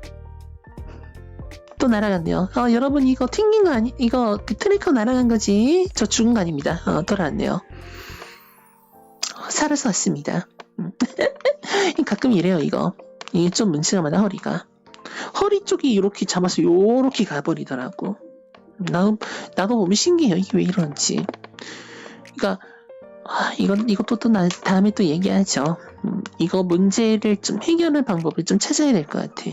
Speaker 1: 또 날아갔네요. 여러분 이거 튕긴 거 이거 그 트래커 날아간 거지. 저 죽은 거 아닙니다. 돌아왔네요. 살아서 왔습니다. 가끔 이래요 이거. 이게 좀 문제가 많아 허리가. 허리 쪽이 이렇게 잡아서 요렇게 가버리더라고. 나도 보면 신기해요. 이게 왜 이런지. 그러니까 이것도 또 다음에 또 얘기하죠. 이거 문제를 좀 해결할 방법을 좀 찾아야 될 것 같아.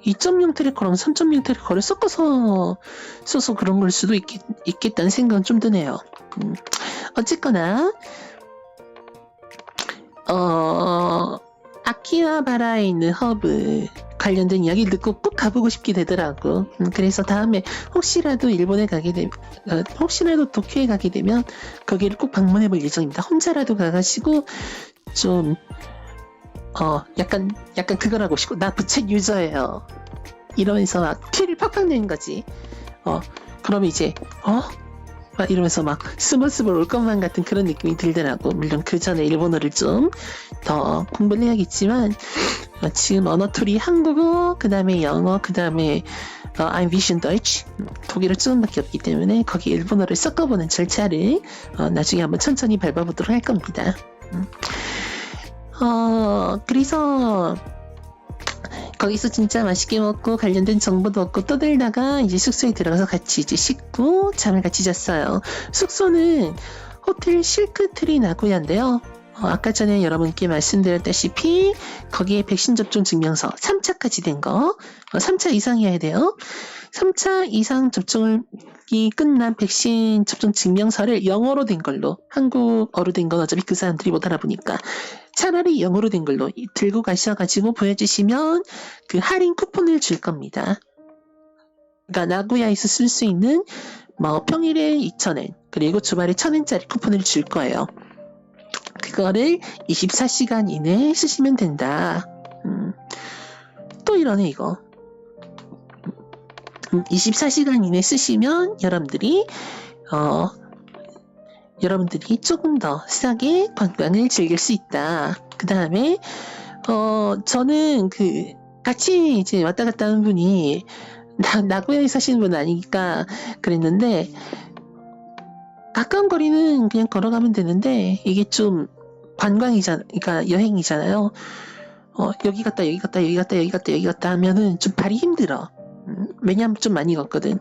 Speaker 1: 2.0 트래커랑 3.0 트래커를 섞어서 써서 그런 걸 수도 있겠다는 생각은 좀 드네요. 어쨌거나 아키하바라에 있는 허브 관련된 이야기를 듣고 꼭 가보고 싶게 되더라고. 그래서 다음에 혹시라도 일본에 가게 되면 혹시라도 도쿄에 가게 되면 거기를 꼭 방문해 볼 예정입니다. 혼자라도 가가지고 좀 약간 그걸 하고 싶고 나 부채 유저예요 이러면서 막 티를 팍팍 내는 거지. 그러면 이제 막 이러면서 막 스멀스멀 올 것만 같은 그런 느낌이 들더라고. 물론 그 전에 일본어를 좀 더 공부를 해야겠지만 지금 언어 툴이 한국어, 그 다음에 영어, 그 다음에 I'm Vision Deutsch 독일어 조금밖에 없기 때문에 거기 일본어를 섞어보는 절차를 나중에 한번 천천히 밟아보도록 할 겁니다. 그래서 거기서 진짜 맛있게 먹고 관련된 정보도 얻고 떠들다가 이제 숙소에 들어가서 같이 이제 씻고 잠을 같이 잤어요. 숙소는 호텔 실크트리 나고야인데요. 아까 전에 여러분께 말씀드렸다시피 거기에 백신 접종 증명서 3차까지 된 거 3차 이상이어야 돼요. 3차 이상 접종이 끝난 백신 접종 증명서를 영어로 된 걸로, 한국어로 된 건 어차피 그 사람들이 못 알아보니까 차라리 영어로 된 걸로 들고 가셔가지고 보여주시면 그 할인 쿠폰을 줄 겁니다. 그러니까 나고야에서 쓸 수 있는 뭐 평일에 2,000엔 그리고 주말에 1,000엔짜리 쿠폰을 줄 거예요. 그거를 24시간 이내에 쓰시면 된다. 또 이러네 이거. 24시간 이내 쓰시면 여러분들이 조금 더 싸게 관광을 즐길 수 있다. 그 다음에 저는 같이 이제 왔다 갔다 하는 분이 나고야에 사시는 분 아니니까 그랬는데 가까운 거리는 그냥 걸어가면 되는데 이게 좀 관광이잖아, 그러니까 여행이잖아요. 여기 갔다 여기 갔다 여기 갔다 여기 갔다 여기 갔다 하면은 좀 발이 힘들어. 왜냐면 좀 많이 걷거든.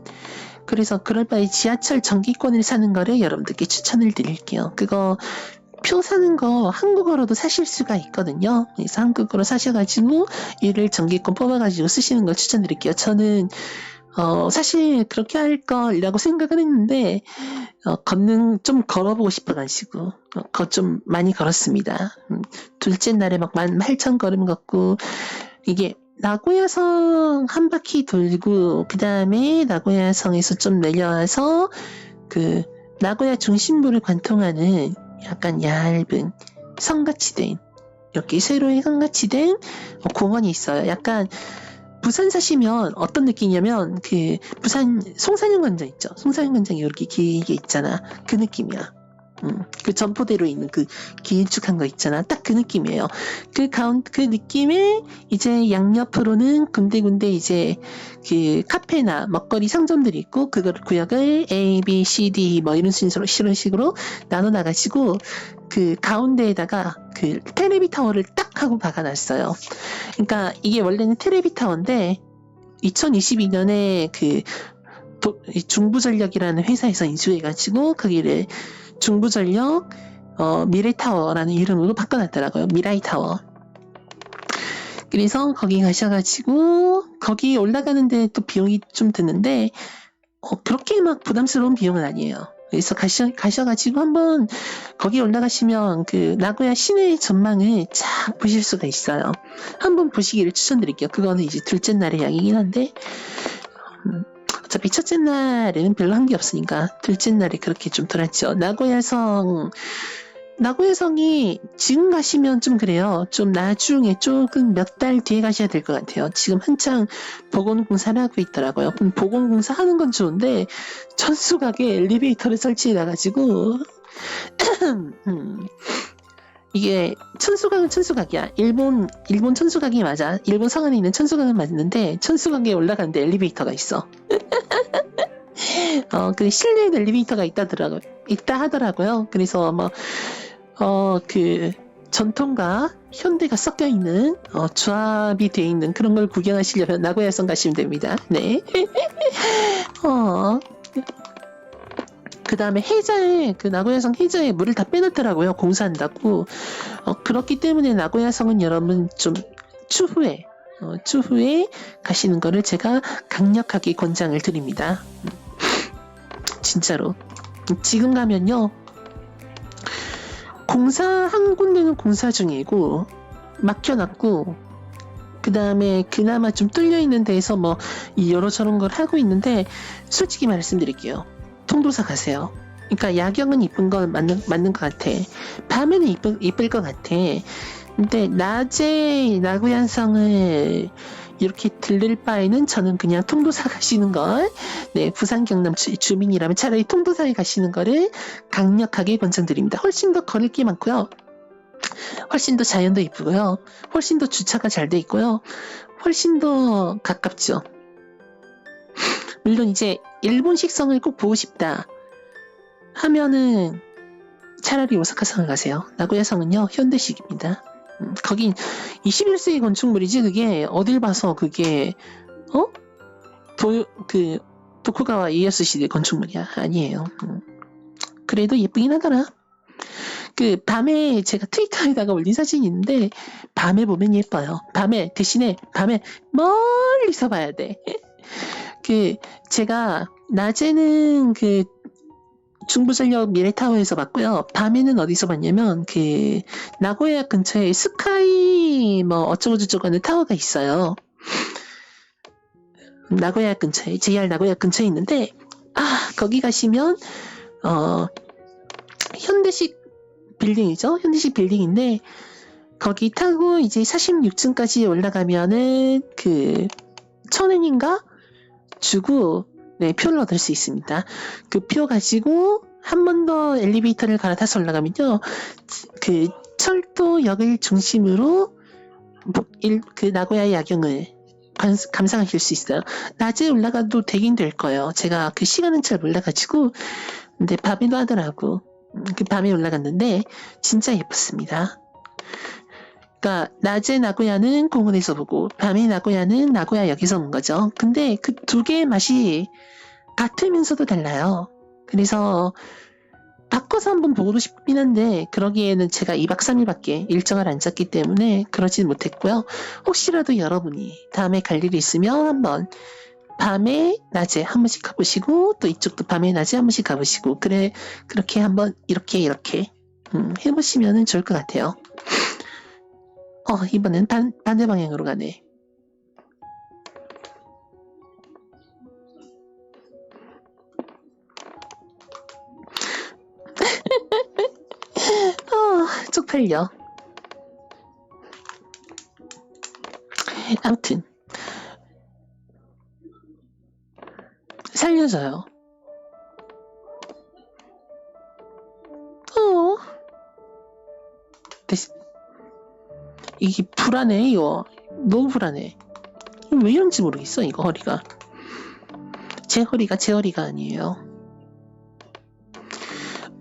Speaker 1: 그래서 그럴 바에 지하철 정기권을 사는 거를 여러분들께 추천을 드릴게요. 그거 표 사는 거 한국어로도 사실 수가 있거든요. 그래서 한국어로 사셔가지고 이를 정기권 뽑아가지고 쓰시는 걸 추천드릴게요. 저는 사실 그렇게 할 거라고 생각을 했는데 좀 걸어보고 싶어가지고 좀 많이 걸었습니다. 둘째 날에 막 18,000걸음 걷고 이게 나고야성 한 바퀴 돌고 그 다음에 나고야성에서 좀 내려와서 그 나고야 중심부를 관통하는 약간 얇은 성같이 된 이렇게 세로의 성같이 된 공원이 있어요. 약간 부산 사시면 어떤 느낌이냐면 그 부산 송산형 광장 있죠. 송산형 광장이 이렇게 길게 있잖아. 그 느낌이야. 그 점포대로 있는 그 길쭉한 거 있잖아. 딱 그 느낌이에요. 그 느낌에 이제 양옆으로는 군데군데 이제 그 카페나 먹거리 상점들이 있고 그걸 구역을 A, B, C, D 뭐 이런 식으로 나눠 나가지고 그 가운데에다가 그 테레비 타워를 딱 하고 박아놨어요. 그러니까 이게 원래는 테레비 타워인데 2022년에 그 중부전력이라는 회사에서 인수해가지고 거기를 중부전력 미래타워라는 이름으로 바꿔놨더라고요. 미라이타워. 그래서 거기 가셔가지고 거기 올라가는데 또 비용이 좀 드는데 그렇게 막 부담스러운 비용은 아니에요. 그래서 가셔가지고 한번 거기 올라가시면 그 나고야 시내 전망을 쫙 보실 수가 있어요. 한번 보시기를 추천드릴게요. 그거는 이제 둘째 날의 양이긴 한데 어차피 첫째 날에는 별로 한 게 없으니까 둘째 날에 그렇게 좀 돌았죠. 나고야성이 지금 가시면 좀 그래요. 좀 나중에 조금 몇 달 뒤에 가셔야 될 것 같아요. 지금 한창 보건공사를 하고 있더라고요. 보건공사 하는 건 좋은데 천수각에 엘리베이터를 설치해 놔가지고 이게 천수각은 천수각이야. 일본 천수각이 맞아. 일본 성안에 있는 천수각은 맞는데 천수각에 올라가는데 엘리베이터가 있어. 그 실내에 엘리베이터가 있다 하더라고요. 그래서 그 전통과 현대가 섞여 있는 조합이 되어 있는 그런 걸 구경하시려면 나고야성 가시면 됩니다. 네. 그 다음에 그 나고야성 해저에 물을 다 빼놨더라고요. 공사한다고. 그렇기 때문에 나고야성은 여러분 좀 추후에 가시는 거를 제가 강력하게 권장을 드립니다. 진짜로. 지금 가면요. 한 군데는 공사 중이고, 막혀놨고, 그 다음에 그나마 좀 뚫려있는 데에서 이러저런 걸 하고 있는데, 솔직히 말씀드릴게요. 통도사 가세요. 그러니까 야경은 이쁜 건 맞는 것 같아. 밤에는 이쁠 것 같아. 근데 낮에 나고야성을 이렇게 들릴 바에는 저는 그냥 통도사 가시는 걸, 부산 경남 주민이라면 차라리 통도사에 가시는 거를 강력하게 권장드립니다. 훨씬 더 걸을 게 많고요. 훨씬 더 자연도 이쁘고요. 훨씬 더 주차가 잘 돼 있고요. 훨씬 더 가깝죠. 물론 이제 일본 식성을 꼭 보고 싶다 하면은 차라리 오사카성을 가세요. 나고야성은요 현대식입니다. 거긴 21세기 건축물이지 그게 어딜 봐서 그게 도쿠가와 이에야스 시대 건축물이야. 아니에요. 그래도 예쁘긴 하더라. 그 밤에 제가 트위터에다가 올린 사진이 있는데 밤에 보면 예뻐요. 대신에 밤에 멀리서 봐야 돼. 제가 낮에는 중부전력 미래타워에서 봤고요. 밤에는 어디서 봤냐면 나고야 근처에 스카이 어쩌고저쩌고 하는 타워가 있어요. 나고야 근처에 JR 나고야 근처에 있는데 거기 가시면 현대식 빌딩이죠. 현대식 빌딩인데 거기 타고 이제 46층까지 올라가면은 1,000엔인가 주고 표를 얻을 수 있습니다. 그 표 가지고 한 번 더 엘리베이터를 갈아타서 올라가면요. 철도역을 중심으로 나고야 야경을 감상하실 수 있어요. 낮에 올라가도 되긴 될 거예요. 제가 그 시간은 잘 몰라가지고 근데 밤에도 하더라고. 밤에 올라갔는데 진짜 예뻤습니다. 그러니까 낮에 나고야는 공원에서 보고 밤에 나고야는 나고야역에서 본 거죠. 근데 그 두 개의 맛이 같으면서도 달라요. 그래서 바꿔서 한번 보고 싶긴 한데 그러기에는 제가 2박 3일밖에 일정을 안 짰기 때문에 그러진 못했고요. 혹시라도 여러분이 다음에 갈 일이 있으면 한번 밤에 낮에 한 번씩 가보시고 또 이쪽도 밤에 낮에 한 번씩 가보시고 그렇게 한번 이렇게 해보시면 좋을 것 같아요. 이번엔 반대 방향으로 가네. 쪽팔려. 아무튼 살려줘요. 이게 불안해 이거. 너무 불안해. 왜 이런지 모르겠어 이거 허리가. 제 허리가 아니에요.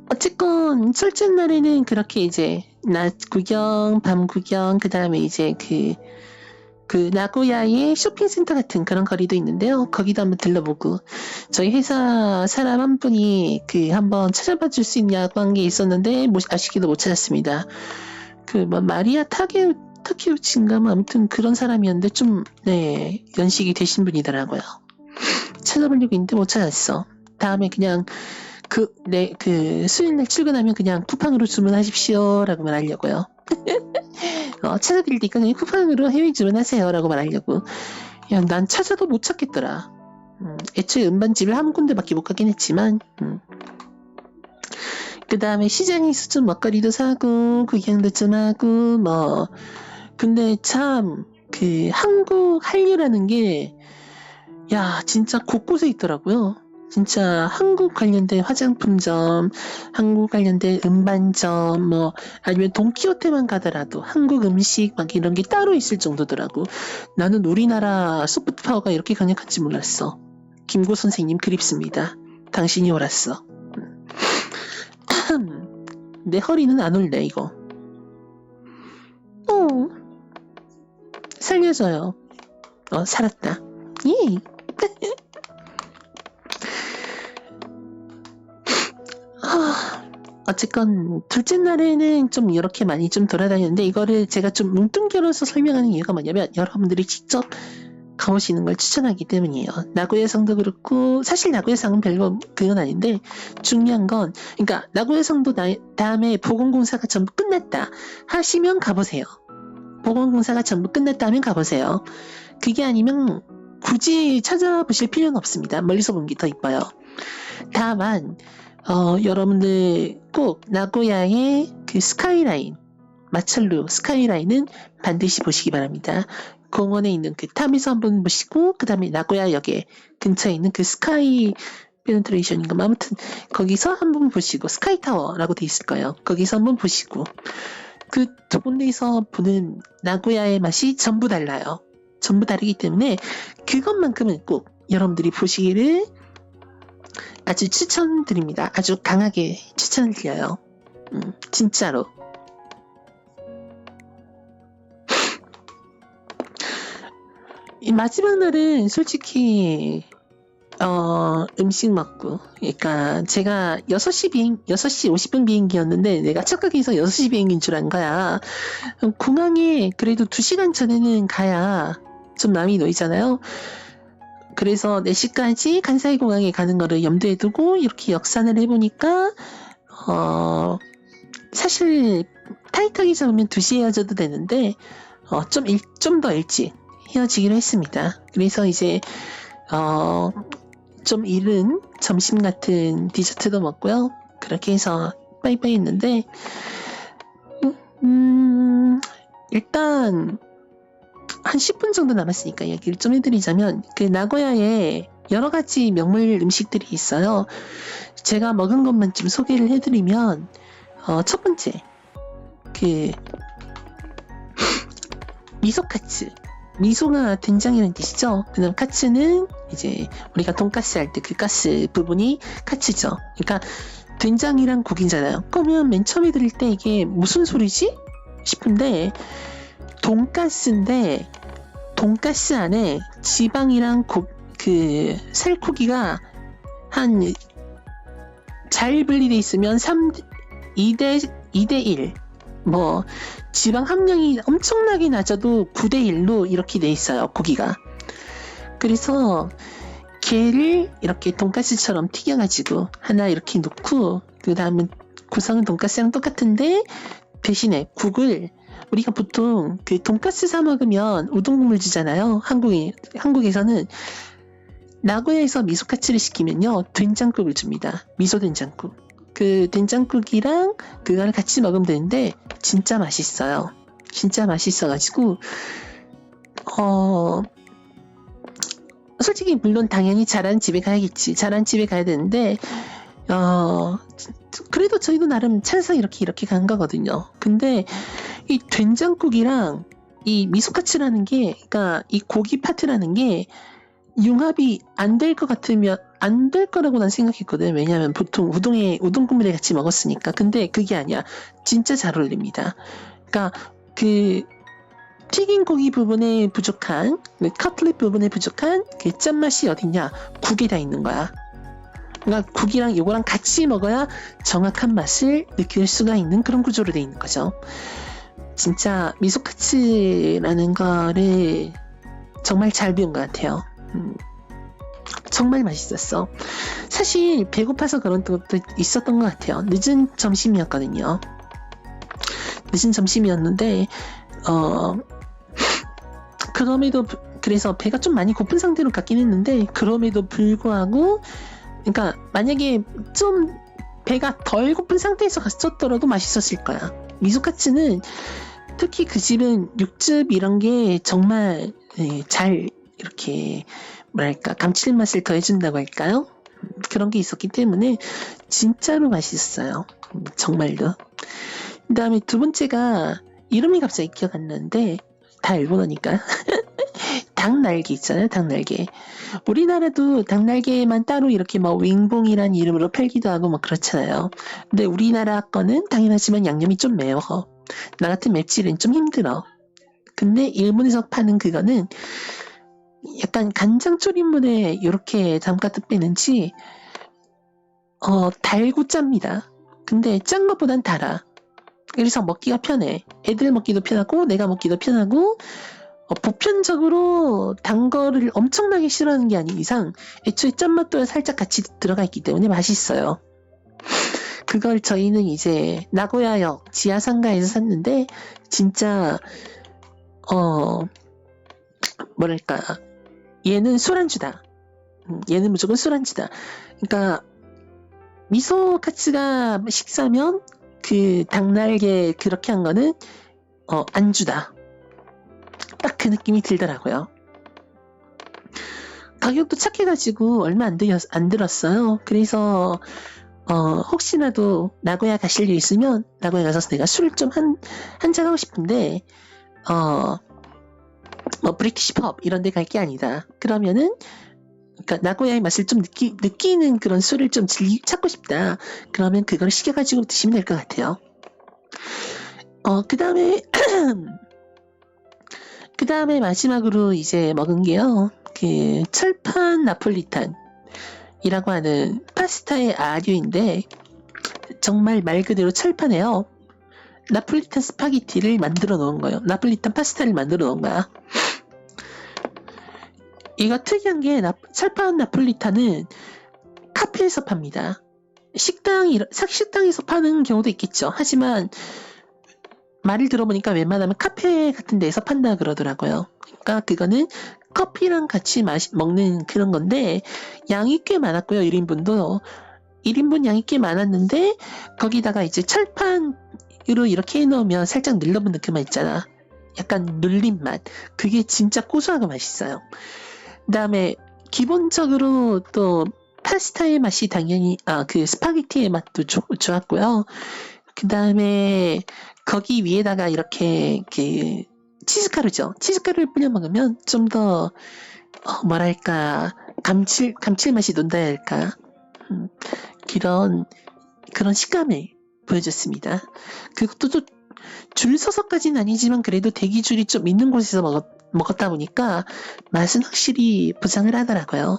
Speaker 1: 어쨌건 첫째 날에는 그렇게 이제 낮 구경, 밤 구경, 그 다음에 이제 그 나고야의 쇼핑센터 같은 그런 거리도 있는데요. 거기도 한번 들러보고 저희 회사 사람 한 분이 한번 찾아봐 줄 수 있냐고 한 게 있었는데 아쉽게도 못 찾았습니다. 마리아 타케우치인가 아무튼 그런 사람이었는데 좀 연식이 되신 분이더라고요. 찾아보려고 했는데 못 찾았어. 다음에 그냥 수요일날 출근하면 그냥 쿠팡으로 주문하십시오 라고 말하려고요. 찾아드릴 테니까 그냥 쿠팡으로 해외 주문하세요 라고 말하려고. 야, 난 찾아도 못 찾겠더라. 애초에 음반집을 한 군데밖에 못 가긴 했지만 그 다음에 시장에서 좀 먹거리도 사고 구경도 좀 하고 근데 참 한국 한류라는 게 진짜 곳곳에 있더라고요. 진짜 한국 관련된 화장품점, 한국 관련된 음반점, 아니면 돈키호테만 가더라도 한국 음식 이런 게 따로 있을 정도더라고. 나는 우리나라 소프트 파워가 이렇게 강력한지 몰랐어. 김고 선생님 그립습니다. 당신이 옳았어. 내 허리는 안 올래 이거. 살려줘요. 살았다. 예. 어쨌건 둘째 날에는 좀 이렇게 많이 좀 돌아다녔는데 이거를 제가 좀 뭉뚱겨뤄서 설명하는 이유가 뭐냐면 여러분들이 직접 가보시는 걸 추천하기 때문이에요. 나고야성도 그렇고 사실 나고야성은 별거 그건 아닌데 중요한 건 그러니까 나고야성도 다음에 보건공사가 전부 끝났다 하시면 가보세요. 보건공사가 전부 끝났다 하면 가보세요. 그게 아니면 굳이 찾아보실 필요는 없습니다. 멀리서 보는 게 더 이뻐요. 다만 여러분들 꼭 나고야의 스카이라인 마철루 스카이라인은 반드시 보시기 바랍니다. 공원에 있는 탑에서 한번 보시고 그 다음에 나고야역에 근처에 있는 스카이 페네트레이션인가 아무튼 거기서 한번 보시고 스카이타워라고 돼 있을 거예요. 거기서 한번 보시고 그 두 군데에서 보는 나고야의 맛이 전부 달라요. 전부 다르기 때문에 그것만큼은 꼭 여러분들이 보시기를 아주 추천드립니다. 아주 강하게 추천을 드려요. 진짜로. 이 마지막 날은 솔직히 음식 먹고 그러니까 제가 6시 50분 비행기였는데 내가 착각해서 6시 비행기인 줄 안 거야. 공항에 그래도 2시간 전에는 가야 좀 마음이 놓이잖아요. 그래서 4시까지 간사이 공항에 가는 거를 염두에 두고 이렇게 역산을 해보니까 사실 타이트하게 잡으면 2시에 헤어져도 되는데 좀 더 일찍 헤어지기로 했습니다. 그래서 이제 좀 이른 점심 같은 디저트도 먹고요. 그렇게 해서 빠이빠이 했는데 일단 한 10분 정도 남았으니까 얘기를 좀 해드리자면 나고야에 여러 가지 명물 음식들이 있어요. 제가 먹은 것만 좀 소개를 해드리면 첫 번째 미소카츠 미소가 된장이라는 뜻이죠. 그 다음 카츠는 이제 우리가 돈가스 할 때 그 가스 부분이 카츠죠. 그러니까 된장이랑 고기잖아요. 그러면 맨 처음에 들을 때 이게 무슨 소리지? 싶은데 돈가스인데 돈가스 안에 지방이랑 살코기가 한 잘 분리돼 있으면 2대 1. 뭐 지방 함량이 엄청나게 낮아도 9대 1로 이렇게 돼 있어요, 고기가. 그래서 게를 이렇게 돈가스처럼 튀겨가지고 하나 이렇게 놓고, 그 다음에 구성은 돈가스랑 똑같은데 대신에 국을, 우리가 보통 그 돈가스 사 먹으면 우동 국물 주잖아요. 한국에서는 나고야에서 미소카츠를 시키면요, 된장국을 줍니다. 미소 된장국. 그 된장국이랑 그거를 같이 먹으면 되는데 진짜 맛있어요. 진짜 맛있어가지고 솔직히 물론 당연히 잘하는 집에 가야겠지. 잘하는 집에 가야 되는데 그래도 저희도 나름 찬성 이렇게 간 거거든요. 근데 이 된장국이랑 이 미소카츠라는 게, 그러니까 이 고기 파트라는 게 융합이 안 될 것 같으면 안 될 거라고 난 생각했거든. 왜냐하면 보통 우동 국물에 같이 먹었으니까. 근데 그게 아니야. 진짜 잘 어울립니다. 그러니까 그 튀긴 고기 부분에 부족한, 커틀릿 부분에 부족한 그 짠맛이 어딨냐? 국에 다 있는 거야. 그러니까 국이랑 요거랑 같이 먹어야 정확한 맛을 느낄 수가 있는 그런 구조로 돼 있는 거죠. 진짜 미소카츠라는 거를 정말 잘 배운 것 같아요. 정말 맛있었어. 사실 배고파서 그런 것도 있었던 것 같아요. 늦은 점심이었거든요. 늦은 점심이었는데 그래서 배가 좀 많이 고픈 상태로 갔긴 했는데, 그럼에도 불구하고, 그러니까 만약에 좀 배가 덜 고픈 상태에서 갔었더라도 맛있었을 거야. 미소카츠는 특히 그 집은 육즙 이런 게 정말 잘 이렇게 뭐랄까 감칠맛을 더해준다고 할까요? 그런 게 있었기 때문에 진짜로 맛있었어요. 정말로. 그 다음에 두 번째가 이름이 갑자기 기억 안 나는데 다 일본어니까 닭날개 있잖아요. 닭날개. 우리나라도 닭날개만 따로 이렇게 뭐 윙봉이란 이름으로 팔기도 하고 뭐 그렇잖아요. 근데 우리나라 거는 당연하지만 양념이 좀 매워. 나 같은 맵찔은 좀 힘들어. 근데 일본에서 파는 그거는 약간 간장 조림물에 이렇게 담가서 빼는지 달고 짭니다. 근데 짠 것보단 달아. 그래서 먹기가 편해. 애들 먹기도 편하고 내가 먹기도 편하고, 보편적으로 단 거를 엄청나게 싫어하는 게 아닌 이상 애초에 짠맛도 살짝 같이 들어가 있기 때문에 맛있어요. 그걸 저희는 이제 나고야역 지하상가에서 샀는데 진짜 뭐랄까, 얘는 술안주다. 얘는 무조건 술안주다. 그러니까 미소카츠가 식사면 그 닭날개 그렇게 한 거는 안주다. 딱 그 느낌이 들더라고요. 가격도 착해가지고 얼마 안 들었어요. 그래서 혹시라도 나고야 가실 일 있으면 나고야 가서 내가 술을 좀 한잔 하고 싶은데 뭐 브리티시 펍 이런 데 갈 게 아니다. 그러면은 그러니까 나고야의 맛을 좀 느끼는 그런 술을 좀 찾고 싶다. 그러면 그걸 시켜가지고 드시면 될 것 같아요. 그 다음에 마지막으로 이제 먹은 게요. 그 철판 나폴리탄이라고 하는 파스타의 아류인데 정말 말 그대로 철판에요. 나폴리탄 스파게티를 만들어 놓은 거예요. 나폴리탄 파스타를 만들어 놓은 거야. 이거 특이한 게 철판 나폴리탄은 카페에서 팝니다. 식당에서 파는 경우도 있겠죠. 하지만 말을 들어보니까 웬만하면 카페 같은 데서 판다 그러더라고요. 그러니까 그거는 커피랑 같이 먹는 그런 건데 양이 꽤 많았고요. 1인분도. 1인분 양이 꽤 많았는데 거기다가 이제 철판으로 이렇게 해놓으면 살짝 눌러본 느낌만 있잖아. 약간 눌린 맛. 그게 진짜 고소하고 맛있어요. 그 다음에 기본적으로 또 파스타의 맛이 당연히 그 스파게티의 맛도 좋았고요. 그 다음에 거기 위에다가 이렇게 그 치즈가루죠. 치즈가루를 뿌려 먹으면 좀 더 뭐랄까 감칠맛이 돈다 해야 할까. 그런 식감을 보여줬습니다. 그것도 또 줄 서서까지는 아니지만 그래도 대기줄이 좀 있는 곳에서 먹었다 보니까 맛은 확실히 보장을 하더라고요.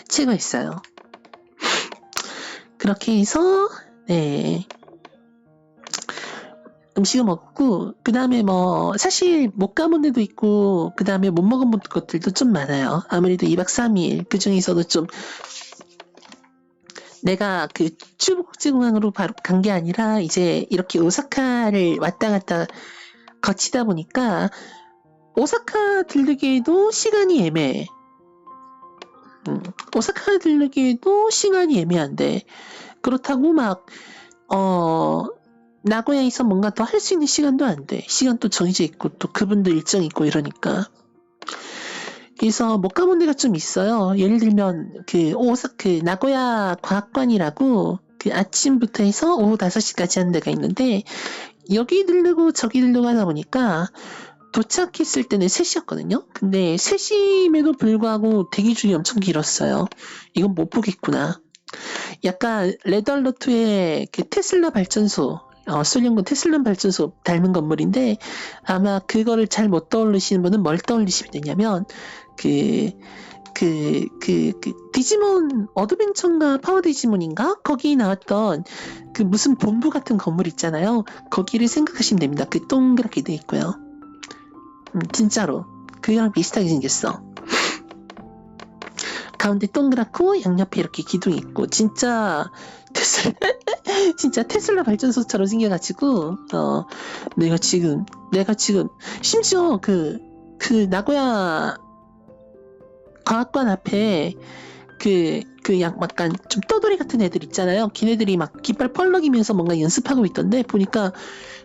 Speaker 1: 최고였어요. 그렇게 해서 네. 음식을 먹고 그 다음에 뭐 사실 못 가본 데도 있고 그 다음에 못 먹어본 것들도 좀 많아요. 아무래도 2박 3일 그 중에서도 좀 내가 그 출국지공항으로 바로 간 게 아니라 이제 이렇게 오사카를 왔다 갔다 거치다 보니까 오사카 들르기에도 시간이 애매해. 오사카 들르기에도 시간이 애매한데 그렇다고 막 나고야에서 뭔가 더 할 수 있는 시간도 안 돼. 시간도 정해져 있고 또 그분도 일정 있고 이러니까. 그래서 못 가본 데가 좀 있어요. 예를 들면 그 나고야 과학관이라고 그 아침부터 해서 오후 5시까지 하는 데가 있는데 여기 들르고 저기 들르고 하다 보니까 도착했을 때는 3시였거든요. 근데 3시임에도 불구하고 대기 줄이 엄청 길었어요. 이건 못 보겠구나. 약간 레드알러트의 그 테슬라 발전소 소련군 테슬라 발전소 닮은 건물인데 아마 그거를 잘 못 떠올리시는 분은 뭘 떠올리시면 되냐면 디지몬 어드벤처인가 파워 디지몬인가 거기 나왔던 그 무슨 본부 같은 건물 있잖아요. 거기를 생각하시면 됩니다. 그 동그랗게 돼 있고요. 진짜로 그거랑 비슷하게 생겼어. 가운데 동그랗고 양옆에 이렇게 기둥이 있고 진짜 테슬라 발전소처럼 생겨가지고 내가 지금 심지어 그 나고야 과학관 앞에 약간 좀 떠돌이 같은 애들 있잖아요. 걔네들이 막 깃발 펄럭이면서 뭔가 연습하고 있던데 보니까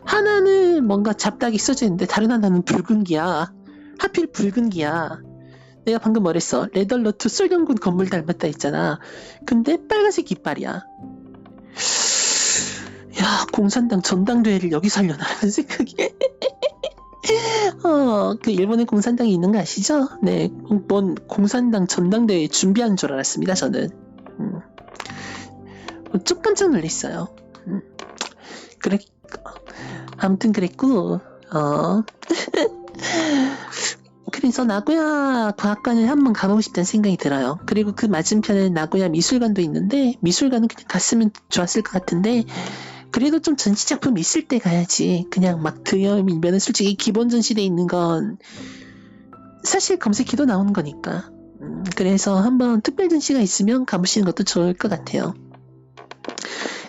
Speaker 1: 하나는 뭔가 잡다하게 써져 있는데 다른 하나는 붉은 기야. 하필 붉은 기야. 내가 방금 말했어. 레덜러트 쏠경군 건물 닮았다 했잖아. 근데 빨간색 깃발이야. 야, 공산당 전당대회를 여기서 하려나 하는 생각이. 그 일본에 공산당이 있는 거 아시죠? 네, 뭔 공산당 전당대회 준비하는 줄 알았습니다, 저는. 좀 깜짝 놀랐어요. 그래, 아무튼 그랬고, 그래서 나고야 과학관을 한번 가보고 싶다는 생각이 들어요. 그리고 그 맞은편에 나고야 미술관도 있는데 미술관은 그냥 갔으면 좋았을 것 같은데 그래도 좀 전시작품 있을 때 가야지. 그냥 막 들여밀면은 솔직히 기본 전시돼 있는 건 사실 검색해도 나오는 거니까. 그래서 한번 특별 전시가 있으면 가보시는 것도 좋을 것 같아요.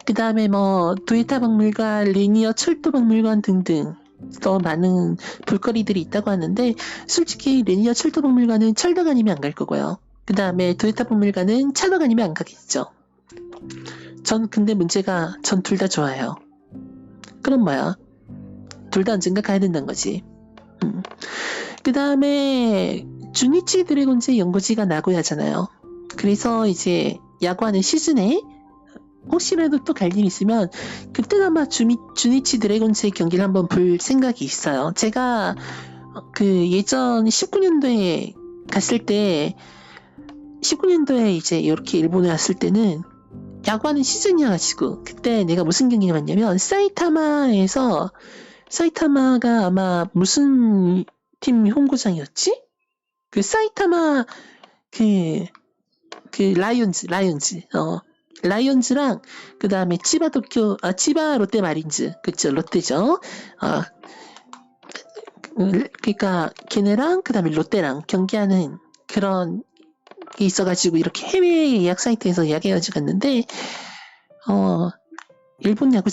Speaker 1: 그 다음에 뭐 도요타 박물관, 리니어 철도 박물관 등등 더 많은 볼거리들이 있다고 하는데 솔직히 리니어 철도 박물관은 철도가 아니면 안 갈 거고요. 그 다음에 도요타 박물관은 차도가 아니면 안 가겠죠. 전 근데 문제가 전 둘 다 좋아해요. 그럼 뭐야? 둘 다 언젠가 가야 된다는 거지. 그 다음에 주니치 드래곤즈의 연고지가 나고야잖아요. 그래서 이제 야구하는 시즌에 혹시라도 또 갈 일 있으면 그때 아마 주니치 드래곤즈의 경기를 한번 볼 생각이 있어요. 제가 그 예전 19년도에 갔을 때 19년도에 이제 이렇게 일본에 왔을 때는 야구하는 시즌이어가지고 그때 내가 무슨 경기를 봤냐면 사이타마가 아마 무슨 팀 홈구장이었지? 그 사이타마 라이온즈랑 그 다음에 치바 롯데 마린즈 그쵸 롯데죠. 그러니까 걔네랑 그 다음에 롯데랑 경기하는 그런 게 있어가지고 이렇게 해외 예약 사이트에서 예약해가지고 갔는데 일본 야구가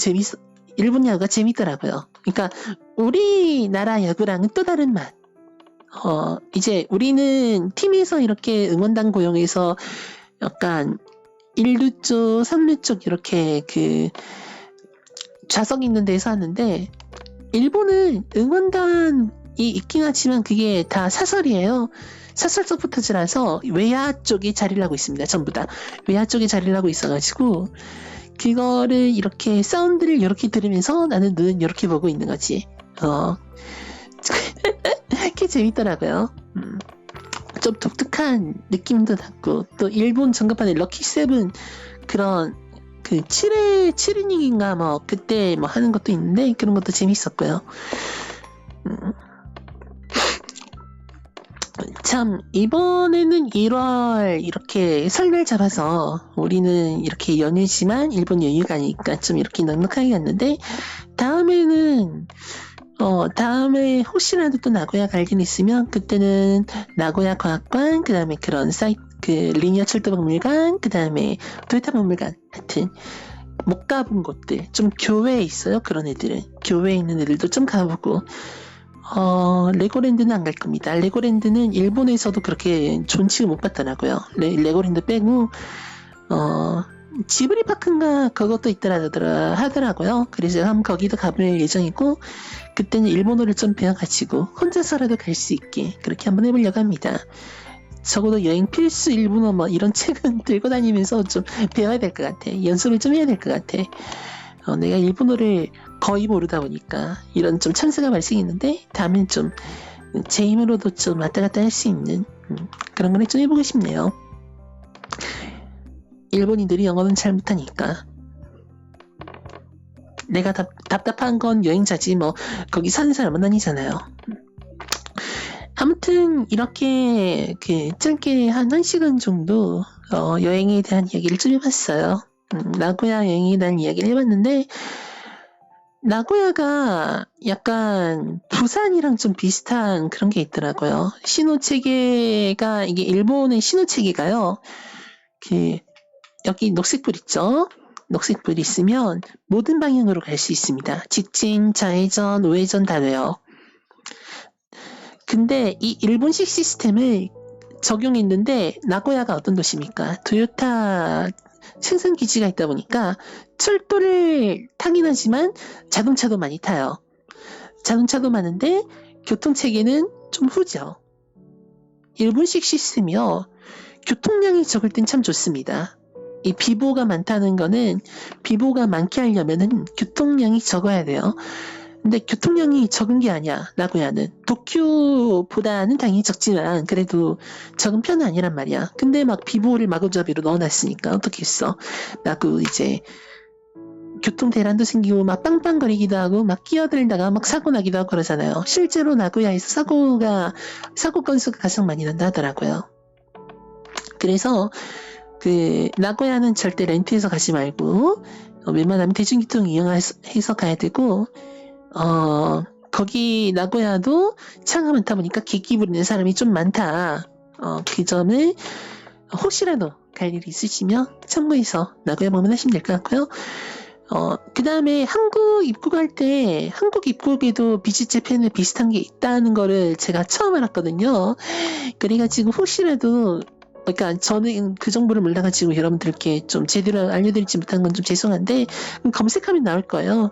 Speaker 1: 재밌더라고요. 그러니까 우리나라 야구랑은 또 다른 맛. 이제 우리는 팀에서 이렇게 응원단 고용해서 약간 1루 쪽, 3루 쪽 이렇게 그 좌석 있는 데서 하는데 일본은 응원단이 있긴 하지만 그게 다 사설이에요. 사설 서포터즈라서 외야 쪽에 자리를 하고 있습니다. 전부 다 외야 쪽에 자리를 하고 있어가지고 그거를 이렇게 사운드를 이렇게 들으면서 나는 눈은 이렇게 보고 있는 거지. 그게 재밌더라고요. 좀 독특한 느낌도 났고 또 일본 전간판에 럭키 세븐 그런 그 7이닝인가 뭐 그때 뭐 하는 것도 있는데 그런 것도 재밌었고요. 참, 이번에는 1월 이렇게 설날 잡아서 우리는 이렇게 연휴지만 일본 연휴가 아니니까 좀 이렇게 넉넉하게 갔는데, 다음에는, 다음에 혹시라도 또 나고야 갈 일 있으면 그때는 나고야 과학관, 그 다음에 그런 그 리니어 철도박물관, 그 다음에 도요타 박물관 같은 못 가본 곳들, 좀 교외에 있어요. 그런 애들은. 교외에 있는 애들도 좀 가보고, 레고랜드는 안 갈 겁니다. 레고랜드는 일본에서도 그렇게 좋은 취급 못 받더라고요. 레고랜드 빼고, 지브리 파크인가 그것도 있더라 하더라고요. 그래서 한번 거기도 가볼 예정이고, 그때는 일본어를 좀 배워가지고 혼자서라도 갈 수 있게 그렇게 한번 해보려고 합니다. 적어도 여행 필수 일본어 뭐 이런 책은 들고 다니면서 좀 배워야 될 것 같아. 연습을 좀 해야 될 것 같아. 내가 일본어를 거의 모르다 보니까 이런 좀 찬스가 발생했는데 다음엔 좀 제 힘으로도 좀 왔다 갔다 할 수 있는 그런 걸 좀 해보고 싶네요. 일본인들이 영어는 잘 못하니까 내가 답답한 건 여행자지 뭐 거기 사는 사람은 아니잖아요. 아무튼 이렇게 짧게 한 1시간 정도 여행에 대한 이야기를 좀 해봤어요. 나고야 여행에 대한 이야기를 해봤는데 나고야가 약간 부산이랑 좀 비슷한 그런 게 있더라고요. 신호체계가 이게 일본의 신호체계가요. 여기 녹색불 있죠? 녹색불이 있으면 모든 방향으로 갈 수 있습니다. 직진, 좌회전, 우회전 다 돼요. 근데 이 일본식 시스템을 적용했는데 나고야가 어떤 도시입니까? 토요타 생산 기지가 있다 보니까 철도를 타긴 하지만 자동차도 많이 타요. 자동차도 많은데 교통체계는 좀 후져. 일본식 시스템이요. 교통량이 적을 땐 참 좋습니다. 이 비보가 많다는 거는 비보가 많게 하려면은 교통량이 적어야 돼요. 근데 교통량이 적은 게 아니야. 나고야는 도쿄보다는 당연히 적지만 그래도 적은 편은 아니란 말이야. 근데 막 비보를 마구잡이로 넣어놨으니까 어떻겠어. 나고 이제 교통 대란도 생기고 막 빵빵거리기도 하고 막 끼어들다가 막 사고 나기도 하고 그러잖아요. 실제로 나고야에서 사고 건수가 가장 많이 난다 하더라고요. 그래서 나고야는 절대 렌트해서 가지 말고 웬만하면 대중교통 이용해서 가야 되고 거기 나고야도 차가 많다 보니까 객기 부리는 사람이 좀 많다. 그 점을 혹시라도 갈 일이 있으시면 참고해서 나고야 방문하시면 될 것 같고요. 그 다음에 한국 입국할 때 한국 입국에도 비즈재팬에 비슷한 게 있다는 거를 제가 처음 알았거든요. 그래가지고 혹시라도 그러니까 저는 그 정보를 몰라가지고 여러분들께 좀 제대로 알려드리지 못한 건 좀 죄송한데 검색하면 나올 거예요.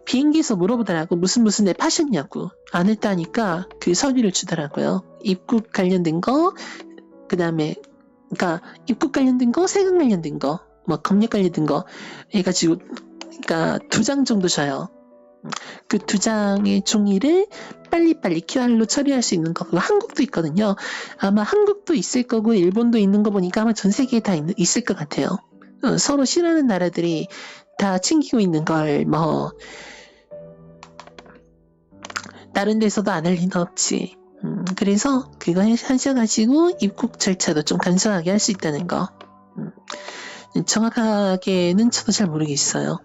Speaker 1: 비행기에서 물어보더라고. 무슨 앱 하셨냐고. 안 했다니까 그 서류를 주더라고요. 입국 관련된 거, 그 다음에 그러니까 입국 관련된 거, 세금 관련된 거, 뭐 검역 관련된 거 해가지고 그러니까 2장 정도 줘요. 그 2장의 종이를 빨리빨리 QR로 처리할 수 있는 거. 그거 한국도 있거든요. 아마 한국도 있을 거고 일본도 있는 거 보니까 아마 전 세계에 다 있을 것 같아요. 서로 싫어하는 나라들이 다 챙기고 있는 걸 뭐 다른 데서도 안 할 리는 없지. 그래서 그거 하셔가지고 입국 절차도 좀 간소하게 할 수 있다는 거. 정확하게는 저도 잘 모르겠어요.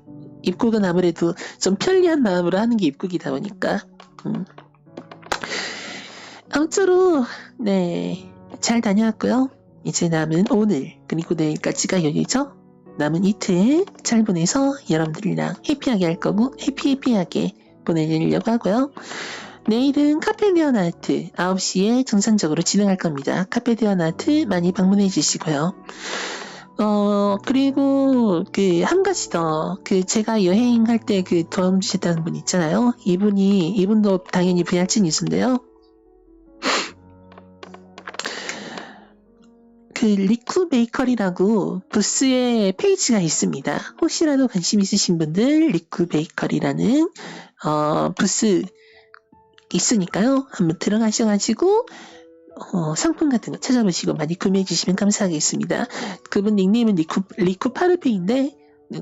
Speaker 1: 입국은 아무래도 좀 편리한 마음으로 하는 게 입국이다 보니까. 아무쪼록 잘 다녀왔고요. 이제 남은 오늘 그리고 내일까지가 연휴죠. 남은 이틀 잘 보내서 여러분들이랑 해피하게 할 거고 해피하게 보내려고 하고요. 내일은 카페데언 아트 9시에 정상적으로 진행할 겁니다. 카페데언 아트 많이 방문해 주시고요. 그리고 한 가지 더 제가 여행할 때 도움 주셨다는 분 있잖아요. 이분도 당연히 VRC 뉴스인데요. 리쿠 베이커리라고 부스에 페이지가 있습니다. 혹시라도 관심 있으신 분들 리쿠 베이커리라는 부스 있으니까요. 한번 들어가셔가지고 상품 같은 거 찾아보시고 많이 구매해 주시면 감사하겠습니다. 그분 닉네임은 리쿠 파르페인데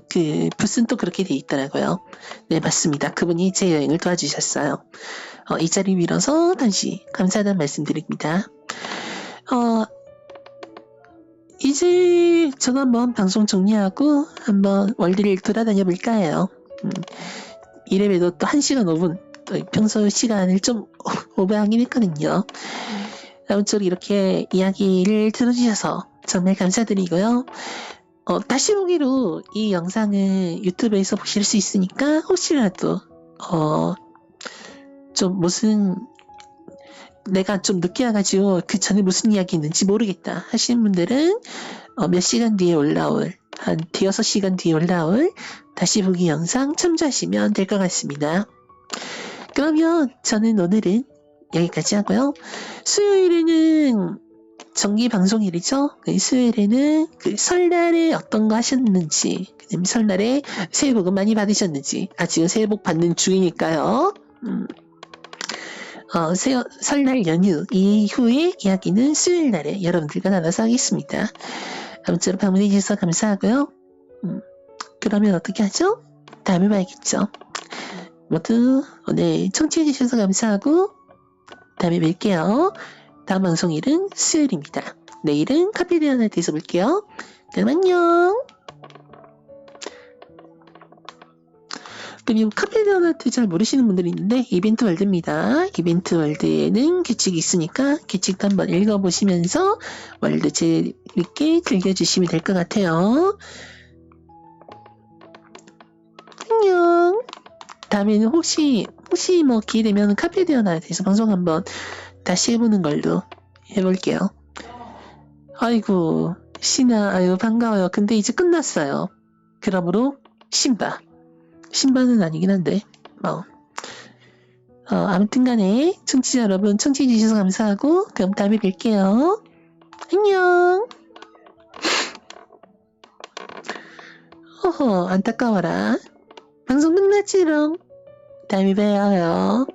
Speaker 1: 그 붓은 또 그렇게 돼 있더라고요. 네, 맞습니다. 그분이 제 여행을 도와주셨어요. 이 자리 빌어서 다시 감사하다는 말씀드립니다. 이제 저도 한번 방송 정리하고 한번 월드를 돌아다녀 볼까 해요. 이래봬도 또 1시간 5분, 또 평소 시간을 좀 오버하긴 했거든요. 아무쪼록 이렇게 이야기를 들어주셔서 정말 감사드리고요. 다시 보기로 이 영상을 유튜브에서 보실 수 있으니까 혹시라도 좀 무슨 내가 좀 늦게 와가지고 그 전에 무슨 이야기 있는지 모르겠다 하시는 분들은 몇 시간 뒤에 올라올 한 5-6시간 뒤에 올라올 다시 보기 영상 참조하시면 될 것 같습니다. 그러면 저는 오늘은 여기까지 하고요. 수요일에는 정기 방송일이죠. 수요일에는 그 설날에 어떤 거 하셨는지, 그다음에 설날에 새해 복은 많이 받으셨는지, 지금 새해 복 받는 중이니까요. 설날 연휴 이후의 이야기는 수요일 날에 여러분들과 나눠서 하겠습니다. 아무쪼록 방문해 주셔서 감사하고요. 그러면 어떻게 하죠? 다음에 봐야겠죠. 모두 오늘 청취해 주셔서 감사하고 다음에 뵐게요. 다음 방송일은 수요일입니다. 내일은 카피데어나에 대해서 볼게요. 그럼 안녕. 그리고 카피데어나트 잘 모르시는 분들이 있는데 이벤트 월드입니다. 이벤트 월드에는 규칙이 있으니까 규칙도 한번 읽어보시면서 월드 재밌게 즐겨주시면 될 것 같아요. 안녕. 다음에는 혹시 뭐 기회되면 카피데어나에 대해서 방송 한번 다시 해보는 걸로 해볼게요. 아이고 신아, 아유 반가워요. 근데 이제 끝났어요. 그러므로 신바는 아니긴 한데 아무튼 간에 청취자 여러분 청취해 주셔서 감사하고 그럼 다음에 뵐게요. 안녕. 안타까워라. 방송 끝났지롱. 다음에 봬요.